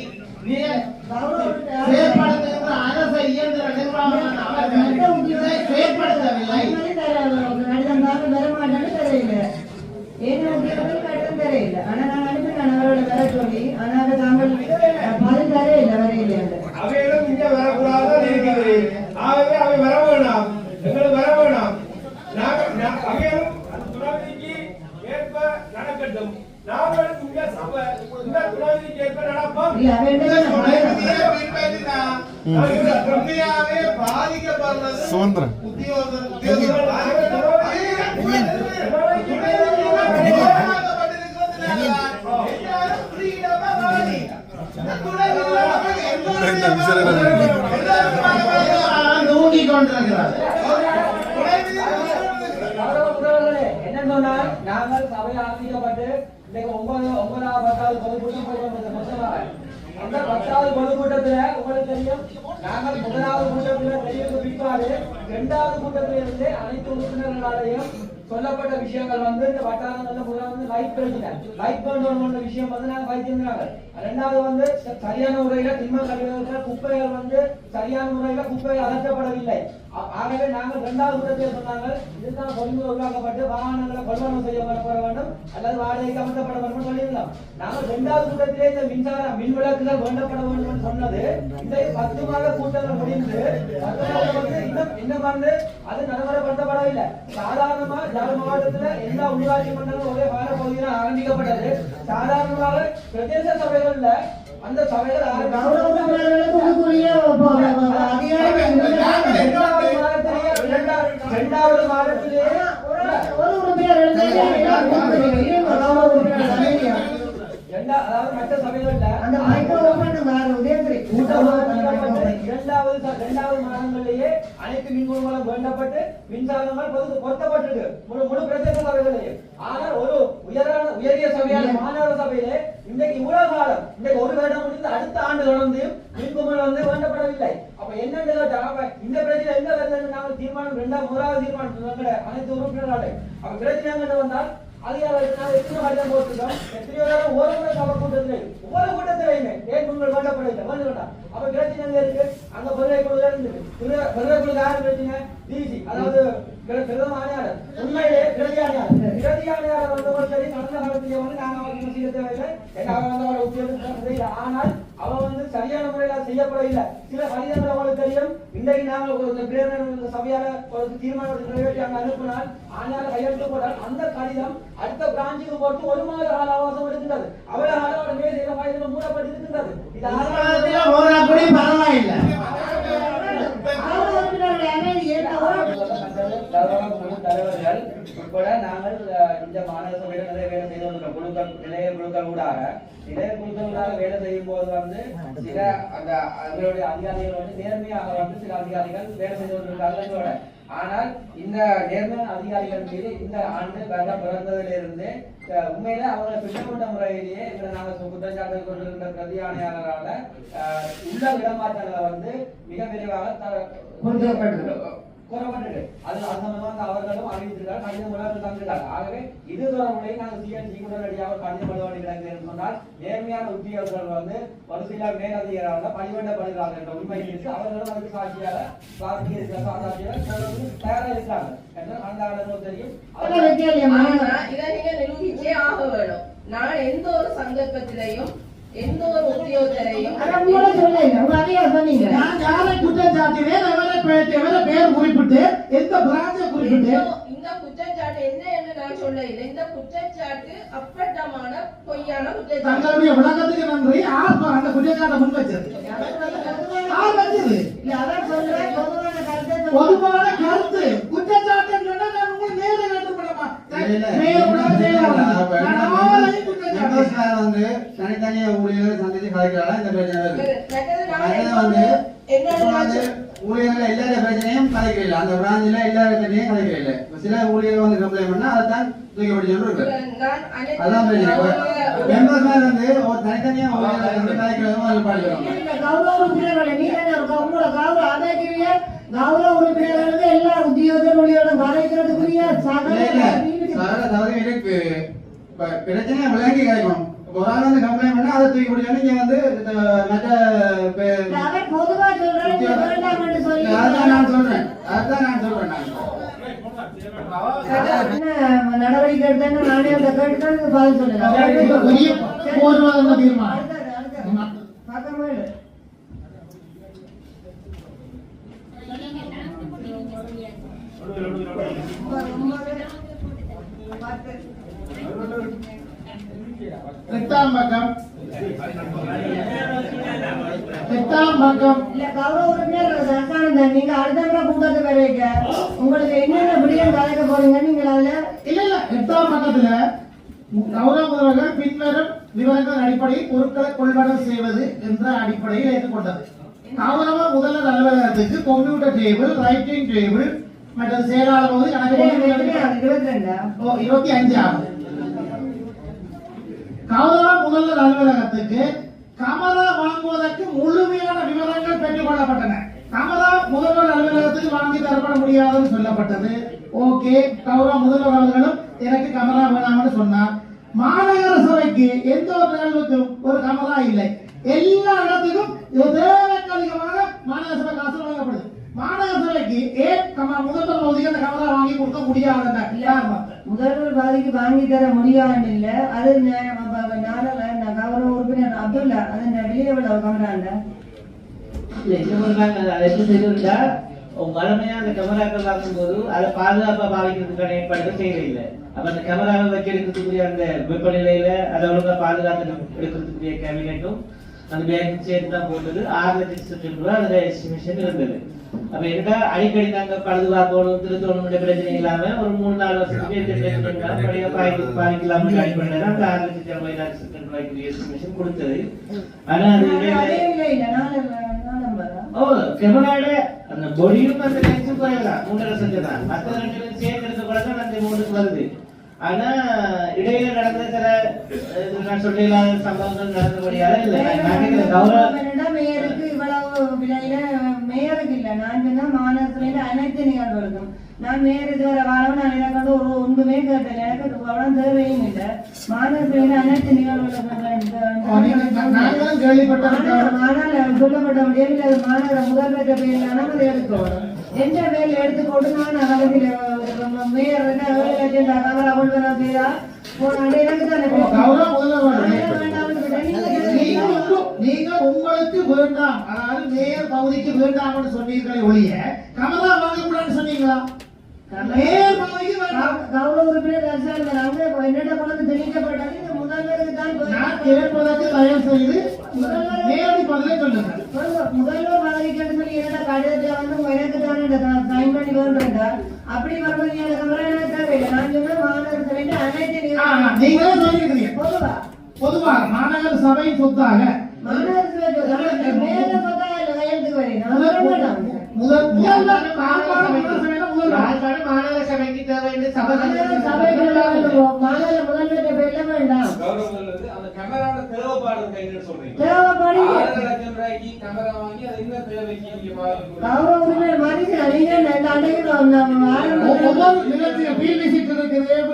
செயற்படுத்துகின்ற அரச இயந்திர நிர்வாகம் செயற்படுத்தவில்லை. தெரியல. ஆனா நான் அனுப்பினேன் அவரோட வர சொல்லி. ஆனா தாங்கள் பதில் தரையில்லை வரையில அவைகளும் இங்க வரக்கூடாதான் இருக்கிறது. ஆகவே அவை வர வேண்டாம், எங்களுக்கு வர வேண்டாம். அவைகளும் துணவிதிக்கு ஏற்ப நடக்கட்டும். நாங்கள் இங்க சபை இந்த துணவிதிக்கு ஏற்ப நடப்போம். சுதந்திரம் என்ன சொன்னால் நாங்கள் சபை ஆரம்பிக்கப்பட்டு இன்னைக்கு 9வது 10வது பொதுக்கூட்டம் போய் அந்த 10வது பொதுக்கூட்டத்துல உங்களுக்கு தெரியும், நாங்கள் 1வது கூட்டத்துல தெரிவித்த பிற்பாடு 2வது கூட்டத்தில இருந்து அனைத்து உறுப்பினர்களாலையும் சொல்லப்பட்ட விஷயங்கள் வந்து இந்த வட்டாரங்கள்ல முதல்ல லைட் பிரச்சனை லைட் பண்ற விஷயம் வந்து நாங்க வைத்திருந்தாங்க. 2வது வந்து சரியான முறையில திண்ம கழிவுகள் குப்பைகள் வந்து சரியான முறையில குப்பைகள் அகற்றப்படவில்லை. ஆகவே நாங்கள் 2வது கூட்டத்தில் சொன்னாங்க, இதுதான் கொள்முதல் உருவாக்கப்பட்டு வாகனங்களை கொள்வனம் செய்யப்பட வேண்டும் அல்லது வாடகைக்கு அமர்த்தப்பட வேண்டும் சொல்லியிருந்தோம். நாங்கள் 2வது கூட்டத்திலே இந்த மின் விளக்குகள் வேண்டப்பட வேண்டும் என்று சொன்னது இந்த 10 மாத கூட்டங்கள் முடிந்து 10 வந்து இன்னும் வந்து அது நடைமுறைப்படுத்தப்படவில்லை. சாதாரணமா ஜாழ் மாவட்டத்துல எல்லா உள்ளாட்சி மன்றங்களும் ஒரே கால பகுதியில் ஆரம்பிக்கப்பட்டது. சாதாரணமாக பிரதேச சபைகள்ல அந்த சபைகள் இரண்டாவது மாதத்திலேயே அதாவது மற்ற சபைகள்ல இரண்டாவது மாதங்களிலேயே அனைத்து மின்குளங்களும் வேண்டப்பட்டு மின்சாரங்கள் பொருத்தப்பட்டிருக்கு முழு பிரதேச சபைகளிலேயே. ஆனால் ஒரு உயரிய சபையான மாநகர சபையிலே இன்றைக்கு இவ்வளவு காலம் இன்றைக்கு ஒரு வருடம் முடிந்து அடுத்த ஆண்டு தொடர்ந்து மின்குமல் வந்து வேண்டப்படவில்லை. அப்ப என்னன்னு கேட்டா இந்த பிரச்சனை எங்க வருதுன்னு நாங்கள் தீர்மானம் முதலாவது தீர்மானம் அனைத்து உறுப்பினர்களே அப்ப பிரச்சனை வந்தால் எத்தனையோ ஒரு முறை சபை கூட்டத்திலே ஒவ்வொரு கூட்டத்திலையுமே ஏன் முன்கள் வேண்டப்படவில்லை வேண்டாம். அப்ப பிரச்சனை இருக்கு அங்க பொருளை குழு யாரும் பிரச்சனை டிசி அதாவது பிரதம ஆணையாளர் உண்மையிலே பிரதி ஆணையாளர் வந்தவர் சரி கடந்த காலத்திலே வந்து நாங்கள் அவருக்கு செய்ய தேவையில்லை ஆனால் அவன் வந்து சரியான முறையில் செய்யப்படவில்லை. சில கடிதங்கள் அவங்களுக்கு தெரியும். இன்றைக்கு நாங்கள் சபையால ஒரு தீர்மானத்தை நிறைவேற்றி அங்க அனுப்பினால் ஆணையாளர் கையெழுத்து போட்டால் அந்த கடிதம் அடுத்த பிராஞ்சுக்கு போட்டு 1 மாத கால அவகாசம் எடுக்கின்றது. அவ்வளவு கால மேல் வாயில்கள் மூடப்பட்டிருக்கின்றது. தலைவர்கள் உட்பட நாங்கள் இந்த மாநகர சபையில நிறைய வேலை செய்து வந்திருக்கோம். நிலைய குழுக்கள் ஊடாக வேலை செய்யும் போது வந்து சில அந்த அவர்களுடைய அதிகாரிகள் வந்து நேர்மையாக வந்து சில அதிகாரிகள் வேலை செய்து வந்திருக்காங்க. ஆனால் இந்த நேர்மையான அதிகாரிகள் மீது இந்த ஆண்டு வருடம் பிறந்ததிலிருந்து உண்மையில அவங்க திட்டமிட்ட முறையிலேயே நாங்கள் குற்றச்சாட்டு கொண்டிருக்கிற பிரதி ஆணையாளரால உள்ள இடமாற்றங்களை வந்து மிக விரைவாக கூறப்பட்டது. அது சம்பந்தமாக அவர்களும் அறிவித்திருக்காங்க, கடிதம் மூலம் தந்திருக்காங்க. ஆகவே இது தொடர்புடைய நாங்கள் சிஎன்சி உடனடியாக கடிதம் எழுத வேண்டியிருக்கிறது என்று சொன்னால் நேர்மையான உத்தியோகர்கள் வந்து ஒரு சில மேலதிகாரிகள் பணிவேண்டப்படுகிறார்கள் என்ற உண்மை இருக்கு. அவர்களும் அதுக்கு சாட்சியாக தயாராக இருக்கிறாங்க என்று அந்த அளவு தெரியும். இதை நீங்க நிரூபிச்சே ஆக வேணும். நான் எந்த ஒரு சந்தர்ப்பத்திலையும் எந்த ஒரு உத்தியோகத்தரையும் பேர் குறிப்பிட்டு எந்த பிரான்சை குறிப்பிட்டு இந்த குற்றச்சாட்டு என்ன என்று நான் சொல்ல இல்லை. இந்த குற்றச்சாட்டு அப்பட்டமான பொய்யான குற்றச்சாட்டு. தங்களுடைய விளக்கத்துக்கு நன்றி. அந்த குற்றச்சாட்டை முன் வச்சது பொதுவான கருத்து குற்றச்சாட்டு வந்து தனித்தனியா ஊழியர்கள் சந்திச்சு கலைக்கிறாங்க. இந்த பிரச்சனை வந்து ஊழியர்கள் எல்லா பிரச்சனையும் கலைக்கல, அந்த பிராஞ்சில எல்லா பிரச்சனையும் கலைக்கல. சில ஊழியர்கள் வந்து கம்ப்ளைண்ட் பண்ணா அதான் தூக்கப்பட்டு இருக்கு. அதான் பிரச்சனை. மெம்பர்ஸ் வந்து ஒரு தனித்தனியா ஊழியர்கள் வந்து கலைக்கிறதும் அது பாடுறாங்க. கௌரவ உறுப்பினர்களுக்கு எல்லா உத்தியோகத்தோடும் கலைக்கிறதுக்குரிய இருக்கு. பிரச்சனையை விளங்கி கேட்கணும். ஒரு ஆள் வந்து கம்ப்ளைண்ட் பண்ணா அதை தூக்கி பிடிச்சா நீங்க வந்து மற்ற நடவடிக்கை எடுத்தா நானே அந்த கேட்டு பதில் சொல்லுறேன். எட்டாம் பக்கம் இல்ல கௌரவ உறுப்பினர் சந்தானந்தன், நீங்க அடுத்த முறை கூட்டத்தை வரைக்க உங்களுக்கு என்னென்ன விடயம் கலைக்க போறீங்க நீங்க அதுல இல்ல 8ஆம் பக்கத்துல கௌரவ முதல்வர்கள் பின்வரும் விவரங்களின் அடிப்படையில் பொருட்களை கொள்வனவு செய்வது என்ற அடிப்படையில் ஏற்றுக்கொண்டது. கௌரவ முதல்வர் அலுவலகத்துக்கு கம்ப்யூட்டர் டேபிள், ரைட்டிங் டேபிள் மற்றும் செயலாளர் போது கணக்கு 25 ஆகும். கௌரவ முதல்வர் அலுவலகத்துக்கு கமரா வாங்குவதற்கு முழுமையான விவரங்கள் பெற்றுக் கொள்ளப்பட்டன. கமரா முதல்வர் அலுவலகத்துக்கு வாங்கி தரப்பட முடியாதுன்னு சொல்லப்பட்டது. ஓகே, கௌரவ முதல்வர் அவர்களும் எனக்கு கமரா வேணாம்னு சொன்னார். மாநகர சபைக்கு எந்த ஒரு நிகழ்வுக்கும் ஒரு கமரா இல்லை. எல்லா இடத்துக்கும் தேவைக்கு அதிகமாக மாநகர சபை காசு வழங்கப்படுது. மாநகர சபைக்கு ஏன் கமரா முதல்வர் பகுதிக்கு அந்த கேமரா வாங்கி கொடுக்க முடியாதுன்ற காரணத்தை. முதல்வர் பாதிக்கு வாங்கி தர முடியாதுன்னு இல்ல. அது கௌரவ உறுப்பினர் அப்துல்லா அது வெளியே விட கமராண்ட இல்ல இன்னும் அதை எப்படி தெரியுதா வளமையா அந்த கேமராக்கள் வாங்கும்போது அதை பாதுகாப்பா பாவிக்கிறதுக்கான ஏற்பாடுகள் செய்யறதில்லை. அப்ப அந்த கேமராவை வச்சு எடுக்கிறதுக்குரிய அந்த வெப்பநிலையில அதை ஒழுங்கா பாதுகாத்து எடுக்கிறதுக்குரிய கேபினெட்டும் அந்த பேங்க் சேர்த்து தான் போட்டது. 6,00,000 ரூபாய் அதுல எஸ்டிமேஷன் இருந்தது. அப்ப என்னடா அடிக்கடி நாங்க பழுதுபார்க்கணும் திருத்தணும் பிரச்சனை இல்லாம ஒரு 3-4 வருஷத்துக்கு பாதிக்கலாம் அடிப்படையில அந்த 6,40,000 ரூபாய்க்கு எஸ்டிமேஷன் கொடுத்தது. ஆனா அது கேமராட அந்த பொடியும் அந்த லென்ஸும் குறையலாம் 3.5 தான். மற்ற 2 சேர்த்து எடுத்த கூட தான் அந்த 3க்கு வருது. ஆனா இடையில நடந்த சில நான் சொல்ல சம்பவங்கள் நடந்தபடியால இல்ல கௌரவம் மேயருக்கு இவ்வளவு விலையில மேயருக்கு இல்ல. நான் சொன்னா மாநகரத்துல அனைத்து நிகழ்வுகளுக்கும் நான் மேயர் இதுவரை வாழவும் நான் எனக்கு ஒரு ஒன்றுமே கேட்டல. எனக்கு அவ்வளவு தேவையும் இல்லை. மாநகரத்துல அனைத்து நிகழ்வுகளுக்கும் சொல்லப்பட்ட முடியல. மாநகர முதல்வர் பேர்ல அதை எடுக்கணும். எந்த பேர்ல எடுத்துக்கொண்டு நான் அகலத்தில் மேயர் 7,00,000 கமரா கொண்டு வர பேரா நீங்க உங்களுக்கு வேண்டாம், அதாவது மேயர் பகுதிக்கு வேண்டாம்னு சொன்னீர்களே ஒழிய கமரா வாங்க கூடாதுன்னு சொன்னீங்களா? மேயர் பகுதிக்கு வேண்டாம். கௌரவ உறுப்பினர் என்னிட கொண்டு தெரிவிக்கப்பட்டது இந்த முதல்வருக்கு தான். நான் கேட்பதற்கு தயவு செய்து நேரடி பதிலை சொல்லுங்க. முதல்வர் பதவிக்கு சொல்லி என்னடா கடிதத்தை வந்து எனக்கு தான் சைன் பண்ணி வேண்டாம். அப்படி வரும்போது கமரா எனக்கு தேவையில்லை. நான் சொன்ன மாநகரத்துல அனைத்து நீங்களே சொல்லிருக்கீங்க. பொதுவா மாநகர சபை சொத்தாக மாநகர சபைக்கு தேவை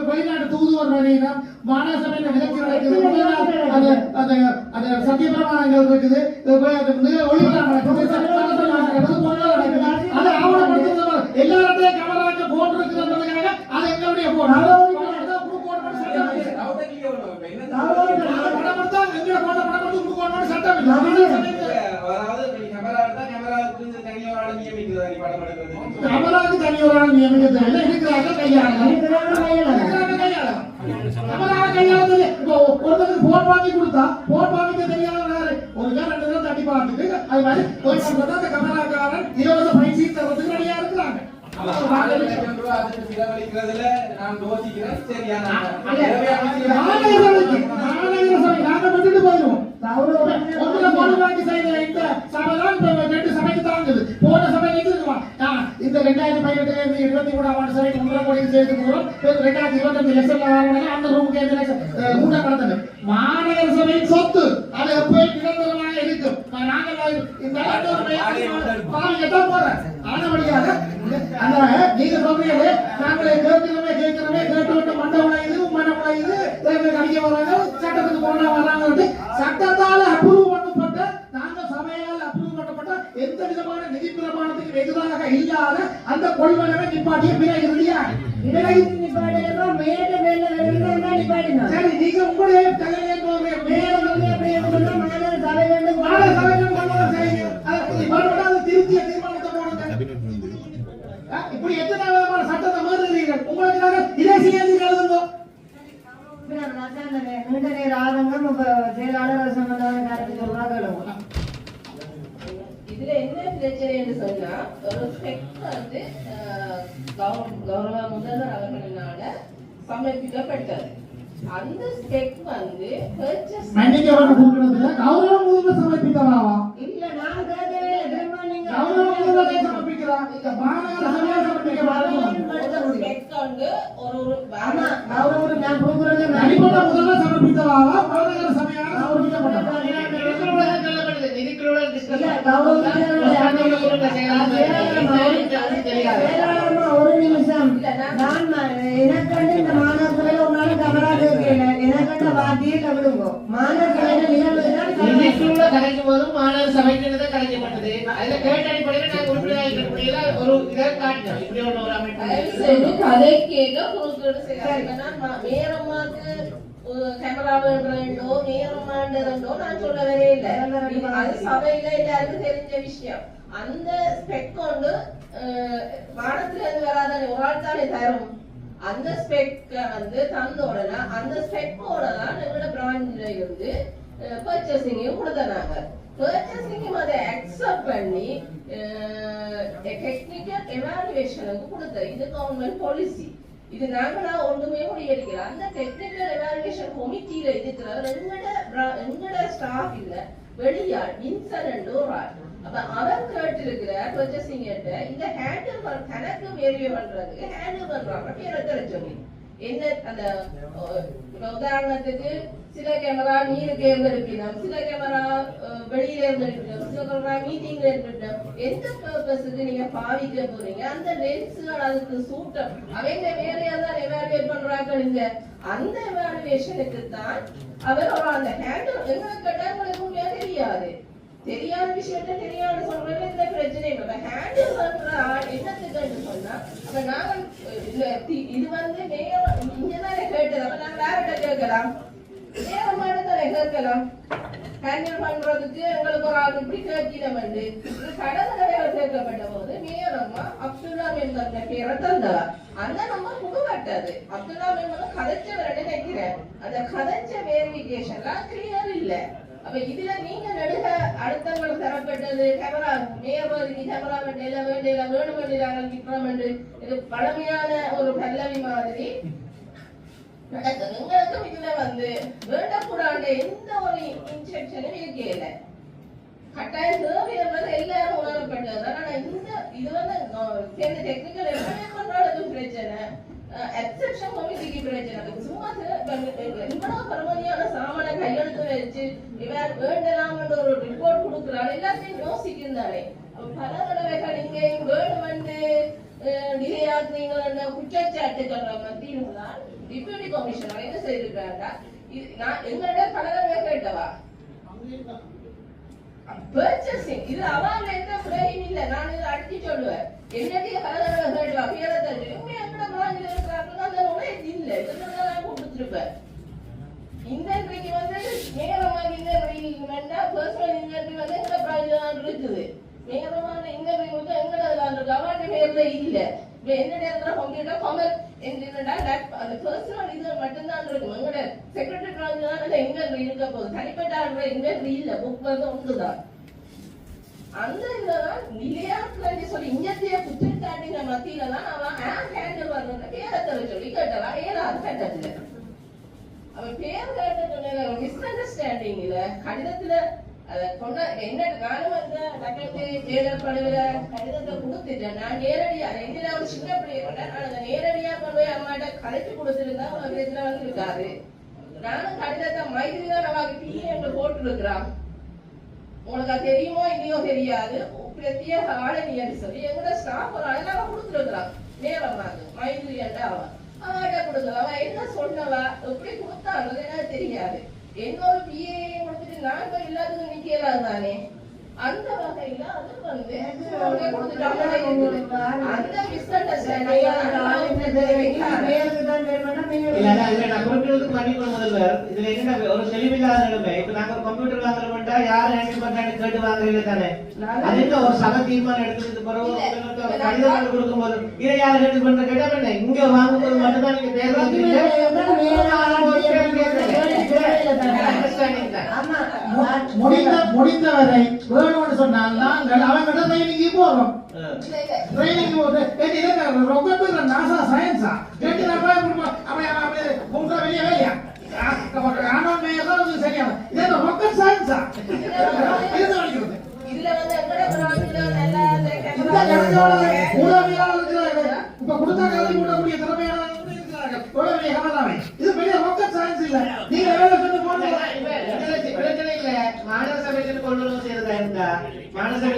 வெளிநாட்டு தூதுவர் மாநகர சபை நிகழ்ச்சி நடக்குது. சத்தியபிரமாணங்கள் இருக்குது. அதை ஆவணப்படுத்துறது எல்லா இடத்தையும் கமராக்க போட்டு இருக்கிறதுக்காக அது எங்களுடைய கமராவுக்கு தனியோரான நியமிக்கிறது இருக்கிறாங்க ஒருத்தருக்கு போன் வாங்கி கொடுத்தா போன் வாங்கிக்க தெரியாத ஒரு 2 தட்டி பார்த்துட்டு அது மாதிரி அந்த கமராக்காரன் 20 பயிற்சி தரத்துக்கு ரெடியா இருக்கிறாங்க. நாங்க விட்டுட்டு போயிடுவோம். சபைக்கு தாங்குது போன சபைக்கு இந்த 2018 சபைக்கு 1.5 கோடி சேர்த்து போறோம். 2025 லட்சம் அந்த ரூமுக்கு கூட்டம் நடந்தது. மாநகர சபையின் சொத்து அது எப்போய் நிரந்தரமாக இருக்கும். நாங்கள் இந்த போறேன் ஆனபடியாக நீங்க சொல்றீங்க நாங்களே கேட்கிறோமே கேட்டு மண்டை உடையுது மன உடையுது அடிக்க வராங்க சட்டத்துக்கு போனா வராங்க. சட்டத்தால் அப்ரூவ் பண்ணப்பட்ட நாங்க சபையால் அப்ரூவ் பண்ணப்பட்ட எந்த விதமான நிதி பிரமாணத்துக்கு எதிராக இல்லாத அந்த கொள்வனவை நிப்பாட்டிய பிறகு இல்லையா? சரி நீங்க உங்களுடைய திருத்திய தீர்மானத்தை போடுங்க. இப்படி எத்தனை விதமான சட்டத்தை மீறுகிறீர்கள்? உங்களுக்கு இதே செய்தி எழுதுங்க. இதுல என்ன பிரச்சனைன்னு சொன்னா ஒரு ஸ்பெக் வந்து கௌரவ முதல்வர் அவர்களால சமர்ப்பிக்கப்பட்டது. அந்த ஸ்பெக் வந்து பர்ச்சேஸ் கௌரவ முதல்வர் சமர்ப்பித்தவாவா? இல்ல நான் கேட்கவே திரும்ப நீங்க கௌரவ முதல்வர் சமர்ப்பிக்கிறா மாநகர சபையா சமர்ப்பிக்க ஸ்பெக் வந்து ஒரு ஆமா கௌரவ நான் கொடுக்குறது தனிப்பட்ட முதல்வர் சமர்ப்பித்தவாவா மாநகர சபையா சமர்ப்பிக்கப்பட்டதா? ஒரு நிமிஷம் நான் எனக்கண்டு இந்த மாநகரத்தில் உங்களால கமரா கேட்கல எனக்கண்ட வாத்தியை விடுங்க. மாநகர நிகழ்வு இப்ப கலைக்கும் போதும் மாணவர் சபைக்கு கலைக்கப்பட்டது. அதுல கேட்ட அடிப்படையில் நாங்கள் உறுப்பினராக இருக்கக்கூடிய ஒரு இதை காட்டினோம். இப்படி ஒரு அமைப்பு கதை கேட்க குறுக்கீடு செய்யறாங்க. நான் மேரம்மாக்கு கேமரா வேண்டோ மேரம்மாண்டோ நான் சொல்லவே இல்லை. அது சபையில எல்லாருக்கும் தெரிஞ்ச விஷயம். அந்த ஸ்பெக் கொண்டு வானத்துல இருந்து வராத ஒரு ஆள் தானே தரும். அந்த ஸ்பெக் வந்து தந்த உடனே அந்த ஸ்பெக்கோட தான் எங்களோட பிரான்ச்ல இருந்து பர்ச்சேசிங்கையும் கொடுத்தாங்க. பர்ச்சேசிங்கும் அதை அக்செப்ட் பண்ணி டெக்னிக்கல் எவாலுவேஷனுக்கு கொடுத்தது. இது கவர்மெண்ட் பாலிசி. இது நாங்களா ஒண்ணுமே முடியடிக்கிறோம். அந்த டெக்னிக்கல் எவாலுவேஷன் கமிட்டியில இருக்கிறவர் எங்கட ஸ்டாஃப் இல்ல, வெளியாள் வின்சன் ஒரு ஆள். அப்ப அவர் கேட்டிருக்கிறார் பர்ச்சேசிங் கிட்ட இந்த ஹேண்டில் கணக்கு வேரியோ பண்றதுக்கு ஹேண்டில் பண்றாங்க பேரை சொல்லி என்ன. அந்த உதாரணத்துக்கு சில கேமரா நீருக்கு இருந்திருக்கணும், சில கேமரா வெளியில இருந்திருக்கணும், சில கேமரா மீட்டிங்ல இருந்திருக்கணும். எந்த பர்பஸுக்கு நீங்க பாவிக்க போறீங்க, அந்த லென்ஸுகள் அதுக்கு சூட்டம் அவங்க வேற ஏதாவது எவாலுவேட் பண்றாங்க. இந்த அந்த எவாலுவேஷனுக்கு தான் அவர் அந்த ஹேண்டில் எங்களுக்கு கேட்டா உங்களுக்கு தெரியாது. தெரியாத விஷயத்த தெரியாத சொல்றது இந்த பிரச்சனை இல்லை. ஹேண்டில் பண்ற என்னத்துக்கு சொன்னா அப்ப நாங்க இது வந்து இங்கதானே கேட்டது. அப்ப நாங்க யார்கிட்ட கேட்கலாம், நேரமானதானே கேட்கலாம். ஹேண்டில் பண்றதுக்கு எங்களுக்கு ஒரு ஆள் இப்படி கேட்கணும். கடற்கரை கேட்கப்பட்ட போது நேரமா அப்துல்லா மெம்பர்ல பேரை தந்தவா அந்த நம்ம புகப்பட்டது. அப்துல்லா மெம்பர் கதைச்சவர் நினைக்கிறேன். அந்த கதைச்ச வேரிபிகேஷன்லாம் கிளியர் இல்லை. அப்ப இதுல நீங்க நடுக அடுத்தவங்களுக்கு தரப்பட்டது கேமரா மேயர்வாதிக்கு கேமரா வேண்டிய வேண்டிய வேணும் வேண்டிய விக்ரம் என்று இது பழமையான ஒரு பல்லவி மாதிரி நடக்குது. எங்களுக்கும் இதுல வந்து வேண்டக்கூடாத எந்த ஒரு இன்ஸ்ட்ரக்ஷனும் இருக்கல. கட்டாயம் தேவை என்பது எல்லாரும் உணரப்பட்டது. ஆனா இந்த இது வந்து டெக்னிக்கல் எவ்வளவு பிரச்சனை, எக்ஸெப்ஷன் கமிட்டிக்கு பிரச்சனை. சும்மா இவ்வளவு பரமதியான சாமான கையெழுத்து வச்சு இவர் வேண்டலாம்ன்ற ஒரு ரிப்போர்ட் கொடுக்குறாரு. எல்லாத்தையும் யோசிக்கிறாரு. பல தடவைகள் இங்கேயும் வேணும் வந்து டிலே ஆகுறீங்க குற்றச்சாட்டுகள் மத்தியும் தான் டிப்யூட்டி கமிஷனர் என்ன செய்திருக்காருன்னா நான் எங்கள்கிட்ட பல தடவை கேட்டவா பர்ச்சேசிங் இது அவன் எந்த பிள்ளையும் இல்ல. நான் இதை அடிச்சு சொல்லுவேன். என்னுடைய பல தடவை கேட்டவா பேரத்தை எங்கட பிராஞ்சில் இருக்கிறாங்க அந்த நுழைய இல்ல. இதெல்லாம் கொடுத்துருப்பேன். இன்வென்ட்ரிக்கு வந்து நேரமாக இன்வென்ட்ரி வேண்டா பர்சனல் இன்வென்ட்ரி வந்து எங்கட பிராஞ்சில் தான் இருக்குது. நேரமான இன்வென்ட்ரி வந்து எங்கடதான் இருக்கு. அவன் பேர்ல இல்ல. இப்ப என்னுடைய இருக்கிற கம்ப்யூட்டர் கமல் என்னடா அந்த பர்சனல் இது மட்டும்தான் இருக்கும். எங்கட செக்ரட்டரி பிராஞ்சில் தான் அந்த இன்வென்ட்ரி இருக்க போகுது. தனிப்பட்ட இன்வென்ட்ரி இல்ல. புக் வந்து ஒன்றுதான். அந்த இதுதான் நிலையாட்டு சொல்லி இங்கத்தைய குற்றச்சாட்டின மத்தியில தான் அவன் ஹேண்டில் வரணும்னு பேரத்தை சொல்லி கேட்டவா ஏதாவது கேட்டதுல அவன் பேர் கேட்ட மிஸ் அண்டர்ஸ்டாண்டிங் இல்ல. கடிதத்துல அதை கொண்ட என்ன நானும் வந்து டக்கத்து தேடப்படுகிற கடிதத்தை கொடுத்துட்டேன். நான் நேரடியா எங்கிட்ட ஒரு சின்ன பிள்ளைய நான் அதை நேரடியா கொண்டு போய் அம்மாட்ட கலைச்சு கொடுத்துருந்தா உங்க பேசுல வந்து இருக்காரு. நானும் கடிதத்தை மைதிரி தான் நமக்கு பிஏ போட்டு இருக்கிறான். உங்களுக்கு அது தெரியுமோ இல்லையோ தெரியாது. பிரத்யேக ஆளுநர் சொல்லி எங்களோட ஸ்டாஃப் ஒரு ஆளை கொடுத்துருக்குறான். நேரமாக மைதிரி அவன்கிட்ட கொடுக்குறா. அவன் என்ன சொன்னவா எப்படி கொடுத்தான்றது எனக்கு தெரியாது. என்னோட பிஏ கொடுத்துட்டு நான் போய் எல்லாத்துக்கும் நிக்கிறாரு தானே. அந்த வகையில அது வந்து அந்த மிஸ் ஒரு தெளிவில்லாத நிலைமை. இப்ப நாங்க கம்ப்யூட்டர் வாங்குறோம்டா யாரு ஹேண்டில் பண்றாங்க கேட்டு வாங்குறீங்க தானே. அது என்ன ஒரு சபை தீர்மானம் எடுத்ததுக்கு பிறகு கடிதம் கொடுக்கும் போது இதை யாரு ஹேண்டில் பண்ற கேட்டா இங்க வாங்கும் போது மட்டும்தான் நீங்க பேர் முடிந்தவரை வேணும்னு சொன்னால் நாங்கள் அவங்கிட்ட ட்ரைனிங்கு போறோம். ட்ரைனிங் நாசா சயின்ஸா அவன் வெளியே வேலையா சரியான இது ராக்கெட் சயின்ஸா இதுல வந்து இப்ப கொடுத்தா கல்வி கூடக்கூடிய திறமையான இது பெரிய ராக்கெட் சயின்ஸ் இல்ல. நீங்க பிரச்சனை இல்ல. மாணவ சபைக்கு கொண்டு வந்து செய்யறதா இருந்தா மாணவ சபை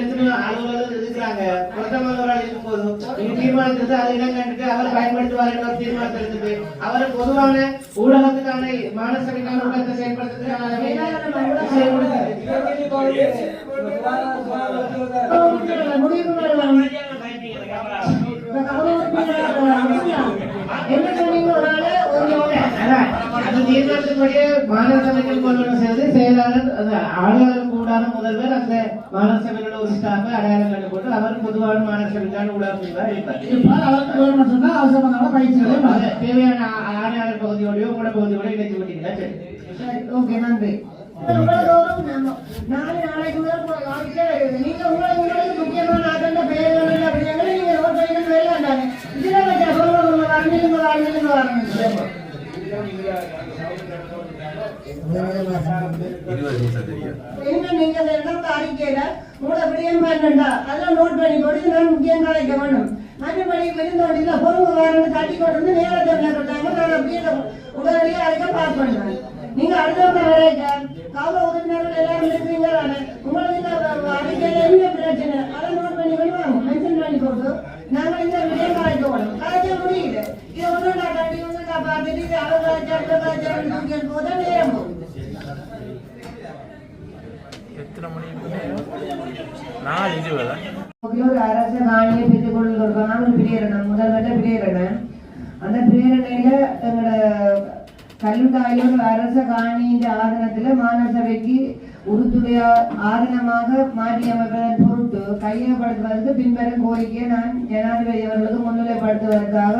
அலுவலர்கள் இருக்கிறாங்க. பொருத்தமானவரால் இருக்கும் போதும் நீங்க தீர்மானத்திற்கு அதை இடம் கண்டுட்டு அவர் பயன்படுத்துவார் ஒரு தீர்மானத்தை எடுத்துட்டு அவர் பொதுவான ஊடகத்துக்கான மாணவ சபைக்கான ஊடகத்தை செயல்படுத்துறதுக்கான முடிவு வருவாங்க. இந்த கௌரவ உறுப்பினர் என்ன சொன்னீங்க? ஒரு ஆளு ஒரு அது தீர்மானத்தின்படியே மாநகர சபைகள் கொள்வன செய்து செயலாளர் ஆளுநர் கூடாத முதல்வர் அந்த மாநகர சபையோட ஒரு ஸ்டாஃபை அடையாளம் கண்டு போட்டு அவர் பொதுவான மாநகர சபைக்கான ஊடகங்களாக இருப்பார். அவருக்கு வேணும்னு சொன்னா அது சம்பந்தமான பயிற்சிகளை தேவையான ஆணையாளர் பகுதியோடய உங்களோட பகுதியோட இணைச்சு விட்டீங்களா? சரி, ஓகே, நன்றி. நாளைக்கு முதல் நீங்க உங்களுக்கு முக்கியமான ஆட்டம் பெயர்கள் அப்படின்னா நீங்க வேண்டாங்க. இதுல நீங்க அறிக்கையில உங்களை விடயம் பண்ணா அதெல்லாம் நோட் பண்ணி போட்டு நான் முக்கியம் கலைக்க வேணும். மற்றபடி விருந்தோடியில பொறுப்பு வரணும் தட்டி கொண்டு வந்து நேரத்தை கட்டாங்க. நான் அப்படியே உடனடியாக அதுக்க பாஸ் பண்ணுவேன். நீங்க அடுத்த கௌரவ உறுப்பினர்கள் எல்லாரும் இருக்கிறீங்க தானே? உங்களுக்கு அறிக்கையில என்ன பிரச்சனை அதை நோட் பண்ணி பண்ணுவாங்க, மென்ஷன் பண்ணி போட்டு நாங்கள் இந்த விடயம் கலைக்க வேணும். கலைக்க முடியுது. இதை ஒன்று நான் கட்டி ஒன்று நான் பார்த்துட்டு இது அழகாச்சாரம் போதா நேரம் போகுது. ஒரு அரசு காணியை பெற்றுக் கொள்வதற்கான ஒரு பிரேரணம், முதல்வற்ற பிரேரணை. அந்த பிரேரணையில எங்களோட கல்லுண்டாயில் அரச காணியின் ஆதனத்துல மாநகர சபைக்கு உறுத்துடைய ஆதனமாக மாற்றி அமைப்பதன் பொருட்டு கையகப்படுத்துவதற்கு பின்வரும் கோரிக்கையை நான் ஜனாதிபதி அவர்களுக்கு முன்னிலைப்படுத்துவதற்காக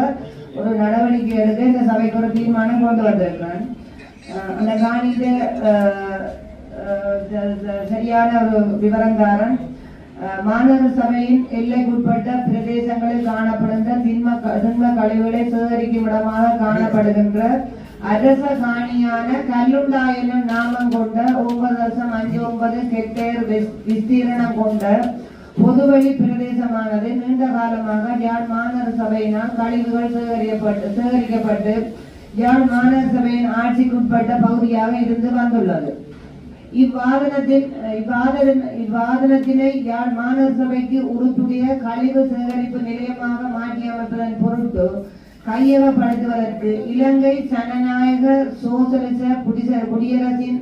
ஒரு நடவடிக்கை எடுக்க இந்த சபைக்கு ஒரு தீர்மானம் கொண்டு வந்திருக்கிறேன். அந்த காணிக்கு சரியான ஒரு விவரங்காரன் மாநகர சபையின் எல்லைக்குட்பட்ட பிரதேசங்களில் காணப்படுகின்ற திண்ம கழிவுகளை சேகரிக்கும் இடமாக காணப்படுகின்ற அரச காணியான கல்லுண்டா எனும் நாமம் கொண்ட 9.59 ஹெக்டேர் விஸ்தீரணம் கொண்ட பொதுவெளி பிரதேசமானது நீண்ட காலமாக யாழ் மாநகர சபையினால் கழிவுகள் சேகரிக்கப்பட்டு யாழ் மாநகர சபையின் ஆட்சிக்குட்பட்ட பகுதியாக இருந்து வந்துள்ளது. இவ்வாதனத்தினை யாழ் மாநகர சபைக்கு உறுப்புடைய கழிவு சேகரிப்பு நிலையமாக மாற்றி அமைப்பதன் பொருட்டு கையகப்படுத்துவதற்கு இலங்கை ஜனநாயக சோசலிச குடியரசின்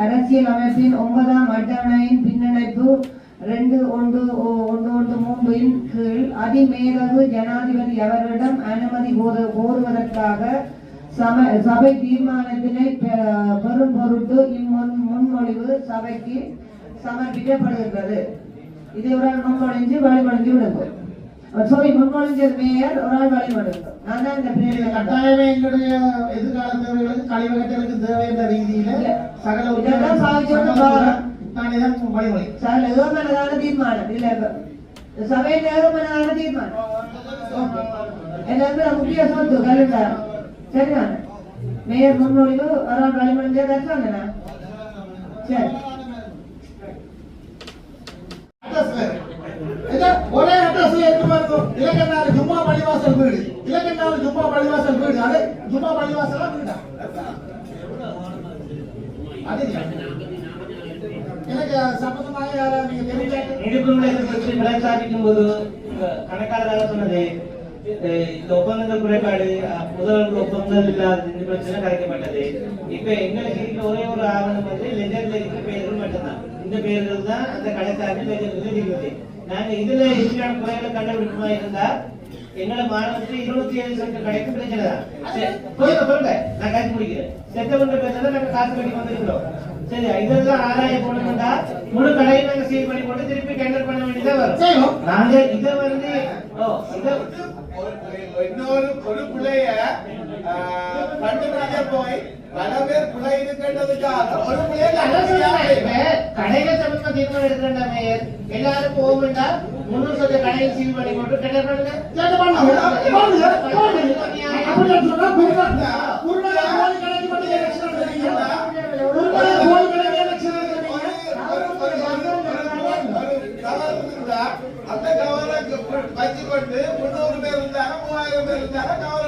அரசியல் அமைப்பின் 9ஆம் அட்டவணையின் பின்னணைப்பு 2.1.3 கீழ் அதிமேலகு ஜனாதிபதி அவரிடம் அனுமதி கோருவதற்காக சபை தீர்மானத்தினை பெறும் பொருட்டு முன்மொழிவு சபைக்கு சமர்ப்பிக்கப்படுகின்றது. இதை ஒரு ஆள் முன்மொழிஞ்சு வழிமொழிஞ்சு விடுங்க. முன்மொழிஞ்சது மேயர் ஒரு ஆள் வழிமொழிங்க. நான் தான் இந்த பேரில் கட்டாயமே எங்களுடைய எதிர்கால தேவைகளுக்கு கழிவகங்களுக்கு தேவை என்ற ரீதியில சகல சகல ஏகமனதான தீர்மானம் இல்ல சபையின் ஏகமனதான தீர்மானம் எல்லாருமே முக்கிய சொத்து கல்லுண்டார். சரிதான? மேயர் முன்மொழிவு ஒரு ஆள் வழிமொழிஞ்சா கரெக்டாங்கண்ணா? சரி, ஒரே அட்ரஸ்ல இருக்கும். இலக்கண்ணாறு ஜும்மா பள்ளிவாசல் வீடு, இலக்கண்ணாறு ஜும்மா பள்ளிவாசல் வீடு, அது ஜும்மா பள்ளிவாசலா வீடா? அது எனக்கு சம்பந்தமாக யாரா நீங்க தெரிவிக்கும் போது கணக்காளராக சொன்னது இந்த ஒப்பந்தங்கள் குறைபாடு முதல்வர் ஒப்பந்தங்கள் இல்லாத இந்த பிரச்சனை கலைக்கப்பட்டது. இப்ப எங்களுக்கு இருக்கிற ஒரே ஒரு ஆவணம் வந்து லெஜர்ல இருக்கிற பெயர்கள் மட்டும்தான். இந்த பெயர்கள் தான் அந்த கடைசார்பில் லெஜர்ல இருக்குது. நாங்க இதுல இருக்கிற குறைகளை கண்டுபிடிக்குமா இருந்தா எங்களை மாணவருக்கு 27 சென்ட் கிடைக்கும் பிரச்சனை தான். சொல்லுங்க, நான் காசு முடிக்கிறேன். செப்டம்பர் பேசுறத நாங்க காசு கட்டி வந்திருக்கிறோம். சரி, இதெல்லாம் ஆராய போனோம்னா முழு கடையை நாங்க சீல் பண்ணி போட்டு திருப்பி டெண்டர் பண்ண வேண்டியதா வரும். நாங்க இதை வந்து இன்னொரு ஒரு பிள்ளைய கண்டுபிடிக்க போய் பல பேர் பிள்ளை இருக்கின்றதுக்காக ஒரு பிள்ளைய கடைகள் சம்பந்தமா தீர்மானம் எடுக்கிறா மேயர் எல்லாரும் போகும்டா 300 சொந்த கடையை சீல் பண்ணி போட்டு டெண்டர் பண்ணுங்க. அந்த கவலை வச்சுக்கொண்டு 300 பேர் இருந்தாங்க, 3000 பேர் இருந்தாங்க, கவலை